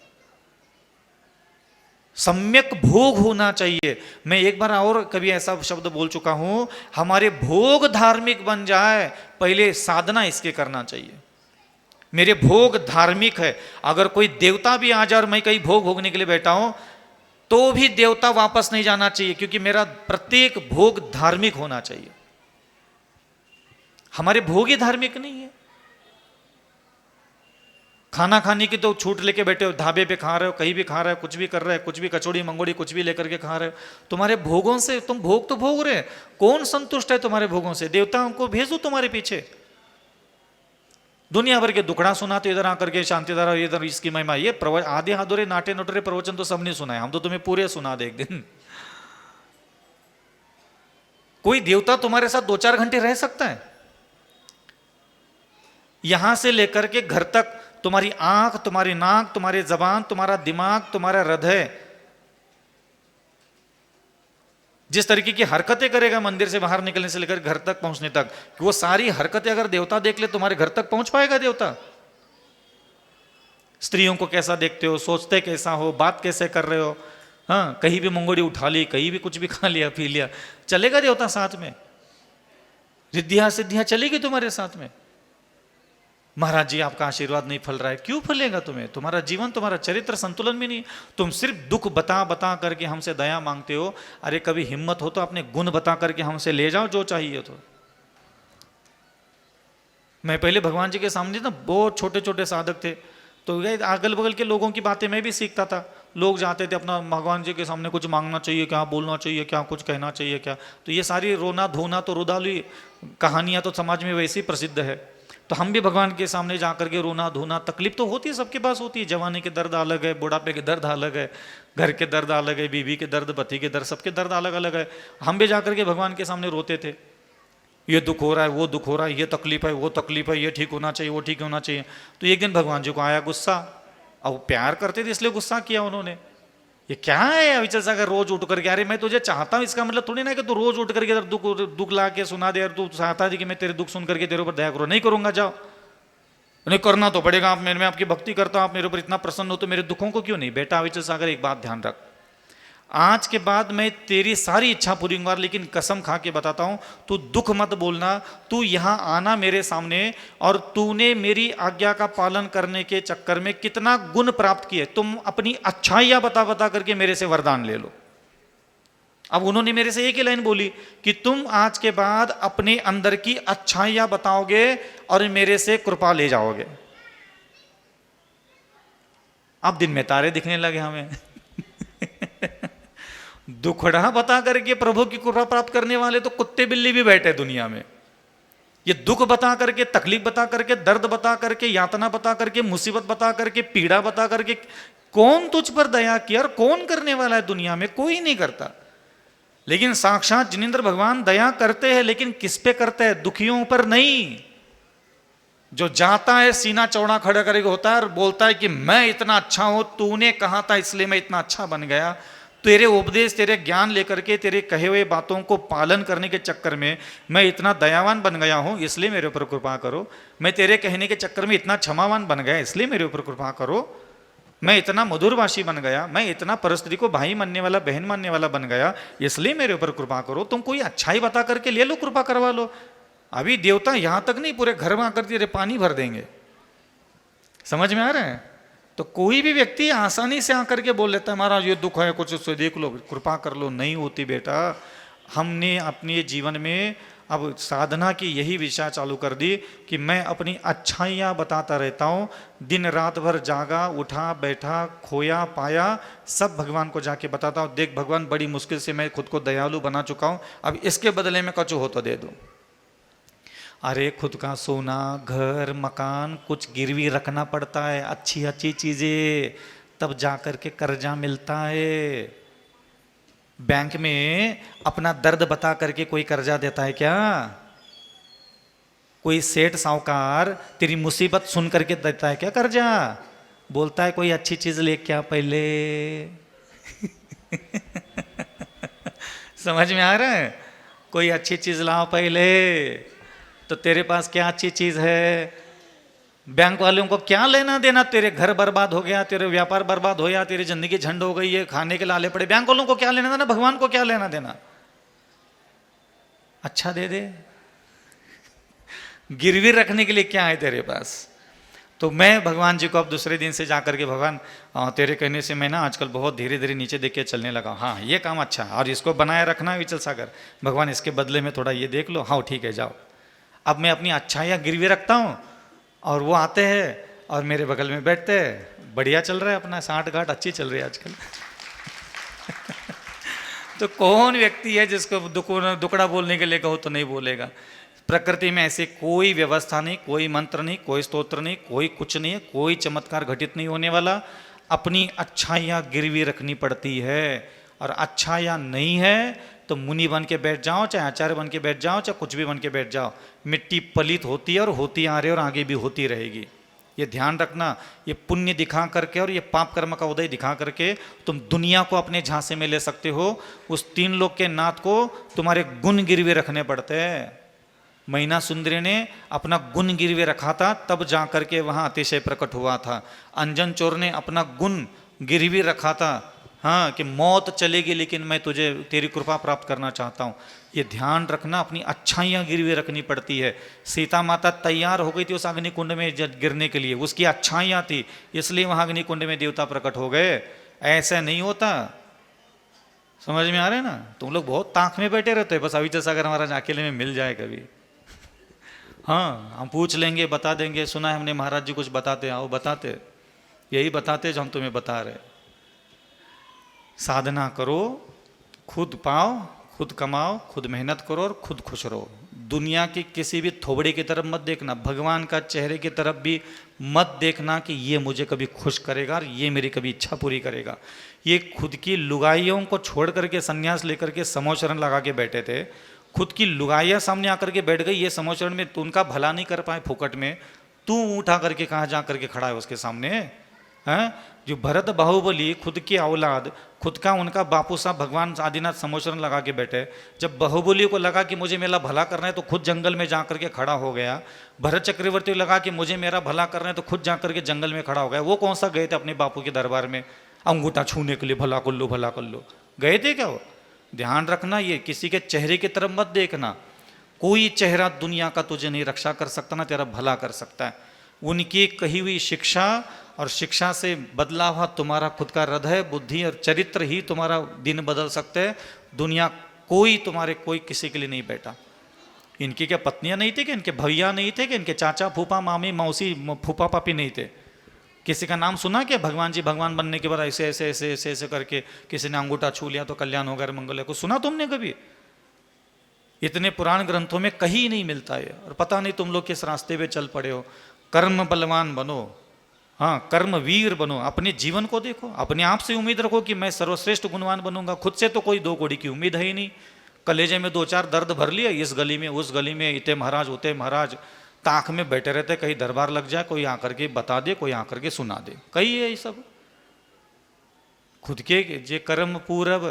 सम्यक भोग होना चाहिए। मैं एक बार और कभी ऐसा शब्द बोल चुका हूं, हमारे भोग धार्मिक बन जाए, पहले साधना इसके करना चाहिए। मेरे भोग धार्मिक है। अगर कोई देवता भी आ जाए और मैं कहीं भोग भोगने के लिए बैठा हूं, तो भी देवता वापस नहीं जाना चाहिए, क्योंकि मेरा प्रत्येक भोग धार्मिक होना चाहिए। हमारे भोग ही धार्मिक नहीं है। खाना खाने की तो छूट लेके बैठे हो, ढाबे पे खा रहे हो, कहीं भी खा रहे हो, कुछ भी कर रहे हो, कुछ भी कचौड़ी मंगोड़ी कुछ भी लेकर के खा रहे हो। तुम्हारे भोगों से तुम भोग तो भोग रहे, कौन संतुष्ट है तुम्हारे भोगों से? देवताओं को भेजो तुम्हारे पीछे। दुनिया भर के दुखड़ा सुनाते, इधर आकर के शांति धारा, इधर इसकी महिमा, ये आधे अधूरे नाटे नोटरे प्रवचन तो सबने सुना है, हम तो तुम्हें पूरे सुना दे एक दिन। कोई देवता तुम्हारे साथ 2-4 घंटे रह सकता है? यहां से लेकर के घर तक तुम्हारी आंख, तुम्हारी नाक, तुम्हारी जबान, तुम्हारा दिमाग, तुम्हारा हृदय जिस तरीके की हरकतें करेगा मंदिर से बाहर निकलने से लेकर घर तक पहुंचने तक, कि वो सारी हरकतें अगर देवता देख ले, तुम्हारे घर तक पहुंच पाएगा देवता? स्त्रियों को कैसा देखते हो, सोचते कैसा हो, बात कैसे कर रहे हो, हाँ, कहीं भी मंगोड़ी उठा ली, कहीं भी कुछ भी खा लिया पी लिया, चलेगा देवता साथ में? रिद्धियां सिद्धियां चलेगी तुम्हारे साथ में? महाराज जी आपका आशीर्वाद नहीं फल रहा है, क्यों फलेगा तुम्हें? तुम्हारा जीवन, तुम्हारा चरित्र संतुलन में नहीं। तुम सिर्फ दुख बता बता करके हमसे दया मांगते हो। अरे कभी हिम्मत हो तो अपने गुण बता करके हमसे ले जाओ जो चाहिए। तो मैं पहले भगवान जी के सामने ना बहुत छोटे छोटे साधक थे, तो अगल बगल के लोगों की बातें मैं भी सीखता था। लोग जाते थे अपना भगवान जी के सामने, कुछ मांगना चाहिए क्या, बोलना चाहिए क्या, कुछ कहना चाहिए क्या, तो ये सारी रोना धोना तो रुदाली कहानियां तो समाज में वैसे ही प्रसिद्ध है। तो हम भी भगवान के सामने जाकर के रोना धोना, तकलीफ तो होती है, सबके पास होती है। जवानी के दर्द अलग है, बुढ़ापे के दर्द अलग है, घर के दर्द अलग है, बीवी के दर्द, पति के दर्द, सबके दर्द अलग अलग है। हम भी जाकर के भगवान के सामने रोते थे, ये दुख हो रहा है, वो दुख हो रहा है, ये तकलीफ है, वो तकलीफ है, ये ठीक होना चाहिए, वो ठीक होना चाहिए। तो एक दिन भगवान जी को आया गुस्सा। अब प्यार करते थे इसलिए गुस्सा किया उन्होंने। ये क्या है अविचल सागर, रोज उठ करके, अरे मैं तुझे चाहता हूं, इसका मतलब थोड़ी ना कि तू रोज उठ करके दुख ला के सुना दे, तू चाहता थी कि मैं तेरे दुख सुन करके तेरे ऊपर दया करूं। नहीं करूंगा, जाओ। नहीं करना तो पड़ेगा, आप मेरे में आपकी भक्ति करता हूं, आप मेरे ऊपर इतना प्रसन्न हो तो मेरे दुखों को क्यों नहीं? बेटा अविचल सागर एक बात ध्यान रख, आज के बाद मैं तेरी सारी इच्छा पूरी करूंगा, लेकिन कसम खा के बताता हूं, तू दुख मत बोलना। तू यहां आना मेरे सामने, और तूने मेरी आज्ञा का पालन करने के चक्कर में कितना गुण प्राप्त किए, तुम अपनी अच्छाइयां बता बता करके मेरे से वरदान ले लो। अब उन्होंने मेरे से एक ही लाइन बोली कि तुम आज के बाद अपने अंदर की अच्छाइयां बताओगे और मेरे से कृपा ले जाओगे। अब दिन में तारे दिखने लगे हमें। दुखड़ा बता करके प्रभु की कृपा प्राप्त करने वाले तो कुत्ते बिल्ली भी बैठे दुनिया में। ये दुख बता करके, तकलीफ बता करके, दर्द बता करके, यातना बता करके, मुसीबत बता करके, पीड़ा बता करके, कौन तुझ पर दया किया? और कौन करने वाला है दुनिया में? कोई नहीं करता। लेकिन साक्षात जिनेंद्र भगवान दया करते हैं, लेकिन किस पे करते हैं? दुखियों पर नहीं। जो जाता है सीना चौड़ा खड़ा करके होता है और बोलता है कि मैं इतना अच्छा हूं, तूने कहा था इसलिए मैं इतना अच्छा बन गया, तेरे उपदेश, तेरे ज्ञान लेकर के, तेरे कहे हुए बातों को पालन करने के चक्कर में मैं इतना दयावान बन गया हूँ, इसलिए मेरे ऊपर कृपा करो। मैं तेरे कहने के चक्कर में इतना क्षमावान बन गया, इसलिए मेरे ऊपर कृपा करो। मैं इतना मधुरभाषी बन गया, मैं इतना परिस्थिति को भाई मानने वाला, बहन मानने वाला बन गया, इसलिए मेरे ऊपर कृपा करो। तुम कोई अच्छाई बता करके ले लो, कृपा करवा लो। अभी देवता यहां तक नहीं, पूरे घर में आकर तेरे पानी भर देंगे। समझ में आ रहा है? तो कोई भी व्यक्ति आसानी से आकर के बोल लेता है महाराज ये दुख है, कुछ उससे देख लो, कृपा कर लो। नहीं होती बेटा। हमने अपने जीवन में अब साधना की यही विषय चालू कर दी कि मैं अपनी अच्छाइयाँ बताता रहता हूँ। दिन रात भर जागा, उठा, बैठा, खोया, पाया, सब भगवान को जाके बताता हूँ। देख भगवान, बड़ी मुश्किल से मैं खुद को दयालु बना चुका हूँ, अब इसके बदले में कछु हो तो दे दो। अरे खुद का सोना, घर, मकान कुछ गिरवी रखना पड़ता है, अच्छी अच्छी चीज़ें, तब जा कर के कर्जा मिलता है। बैंक में अपना दर्द बता करके कोई कर्जा देता है क्या? कोई सेठ साहूकार तेरी मुसीबत सुन करके देता है क्या कर्जा? बोलता है कोई अच्छी चीज ले क्या पहले। समझ में आ रहा है? कोई अच्छी चीज लाओ पहले। तो तेरे पास क्या अच्छी चीज है? बैंक वालों को क्या लेना देना? तेरे घर बर्बाद हो गया, तेरे व्यापार बर्बाद हो गया, तेरी जिंदगी झंड हो गई है, खाने के लाले पड़े, बैंक वालों को क्या लेना देना? भगवान को क्या लेना देना? अच्छा दे दे, गिरवी रखने के लिए क्या है तेरे पास? तो मैं भगवान जी को अब दूसरे दिन से जाकर के, भगवान तेरे कहने से मैं ना आजकल बहुत धीरे धीरे नीचे देख के चलने लगा। हाँ ये काम अच्छा है और इसको बनाए रखना है विचल सागर। भगवान इसके बदले में थोड़ा ये देख लो। हाँ ठीक है जाओ। अब मैं अपनी अच्छाइयाँ गिरवी रखता हूँ और वो आते हैं और मेरे बगल में बैठते हैं। बढ़िया चल रहा है अपना, साठ गांठ अच्छी चल रही है आजकल। तो कौन व्यक्ति है जिसको दुकड़ा बोलने के लिए कहो तो नहीं बोलेगा? प्रकृति में ऐसी कोई व्यवस्था नहीं, कोई मंत्र नहीं, कोई स्तोत्र नहीं, कोई कुछ नहीं है, कोई चमत्कार घटित नहीं होने वाला। अपनी अच्छाइयाँ गिरवी रखनी पड़ती है। और अच्छाइयाँ नहीं है तो मुनि बन के बैठ जाओ, चाहे आचार्य बन के बैठ जाओ, चाहे कुछ भी बन के बैठ जाओ, मिट्टी पलित होती है और होती आ रही है और आगे भी होती रहेगी। ये ध्यान रखना। ये पुण्य दिखा करके और ये पाप कर्म का उदय दिखा करके तुम दुनिया को अपने झांसे में ले सकते हो। उस तीन लोक के नाथ को तुम्हारे गुण गिरवे रखने पड़ते हैं। मैना सुंदरी ने अपना गुण गिरवे रखा था, तब जा करके वहाँ अतिशय प्रकट हुआ था। अंजन चोर ने अपना गुण गिरवी रखा था, हाँ, कि मौत चलेगी लेकिन मैं तुझे तेरी कृपा प्राप्त करना चाहता हूँ। ये ध्यान रखना, अपनी अच्छाइयाँ गिरवी रखनी पड़ती है। सीता माता तैयार हो गई थी उस अग्नि कुंड में गिरने के लिए, उसकी अच्छाइयाँ थी, इसलिए वहाँ अग्नि कुंड में देवता प्रकट हो गए। ऐसा नहीं होता। समझ में आ रहा है ना? तुम लोग बहुत ताक में बैठे रहते हो, बस अविचल सागर महाराज अकेले में मिल जाए कभी। हाँ हम पूछ लेंगे, बता देंगे, सुना है हमने महाराज जी कुछ बताते, आओ बताते, यही बताते जो हम तुम्हें बता रहे। साधना करो, खुद पाओ, खुद कमाओ, खुद मेहनत करो और खुद खुश रहो। दुनिया की किसी भी थोबड़े की तरफ मत देखना, भगवान का चेहरे की तरफ भी मत देखना कि ये मुझे कभी खुश करेगा और ये मेरी कभी इच्छा पूरी करेगा। ये खुद की लुगाइयों को छोड़ करके संन्यास लेकर के समोचरण लगा के बैठे थे। खुद की लुगाइयाँ सामने आकर के बैठ गई, ये समोचरण में तो उनका भला नहीं कर पाए फुकट में, तू उठा करके कहाँ जा करके खड़ा है उसके सामने? हैं? जो भरत बाहुबली खुद की औलाद, खुद का उनका बापू साहब भगवान आदिनाथ समोचरण लगा के बैठे। जब बाहुबली को लगा कि मुझे मेरा भला करना है तो खुद जंगल में जा करके खड़ा हो गया। भरत चक्रवर्ती को लगा कि मुझे मेरा भला करना है तो खुद जा करके जंगल में खड़ा हो गया। वो कौन सा गए थे अपने बापू के दरबार में अंगूठा छूने के लिए, भला कर लो भला कर लो, गए थे क्या वो? ध्यान रखना, ये किसी के चेहरे की तरफ मत देखना। कोई चेहरा दुनिया का तुझे नहीं रक्षा कर सकता, ना तेरा भला कर सकता है। उनकी कही हुई शिक्षा और शिक्षा से बदला हुआ तुम्हारा खुद का हृदय, बुद्धि और चरित्र ही तुम्हारा दिन बदल सकते हैं। दुनिया कोई तुम्हारे कोई किसी के लिए नहीं बैठा। इनकी क्या पत्नियां नहीं थी कि इनके भैया नहीं थे कि इनके चाचा फूफा मामी मौसी फूफा पापी नहीं थे? किसी का नाम सुना क्या? भगवान जी भगवान बनने के बाद ऐसे ऐसे ऐसे ऐसे ऐसे करके किसी ने अंगूठा छू लिया तो कल्याण हो गया, मंगल है, कुछ सुना तुमने कभी? इतने पुराण ग्रंथों में कहीं नहीं मिलता है। और पता नहीं तुम लोग किस रास्ते पे चल पड़े हो। कर्म बलवान बनो, हाँ कर्म वीर बनो। अपने जीवन को देखो, अपने आप से उम्मीद रखो कि मैं सर्वश्रेष्ठ गुणवान बनूंगा। खुद से तो कोई दो कौड़ी की उम्मीद है ही नहीं। कलेजे में दो चार दर्द भर लिया, इस गली में उस गली में, इते महाराज उते महाराज, ताक में बैठे रहते, कहीं दरबार लग जाए, कोई आकर के बता दे, कोई आकर के सुना दे, कही है ये सब। खुद के जे कर्म पूरब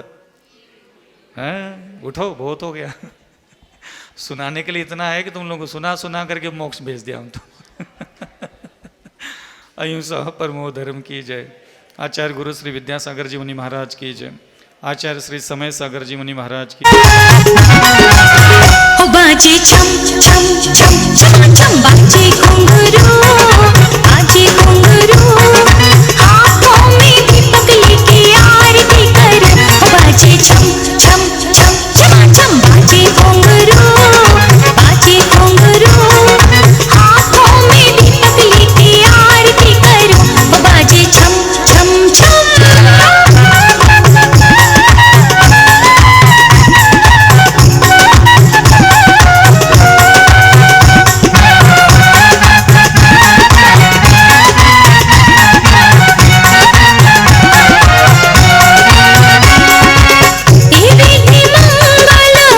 हैं, उठो बहुत हो गया। सुनाने के लिए इतना है कि तुम लोगों को सुना सुना करके मोक्ष भेज दिया हम तो। अहिंसा परमो धर्म की जय। आचार्य गुरु श्री विद्यासागर जी मुनि महाराज की जय। आचार्य श्री समय सागर जी मुनि महाराज की।
बाजे छम छम छम छम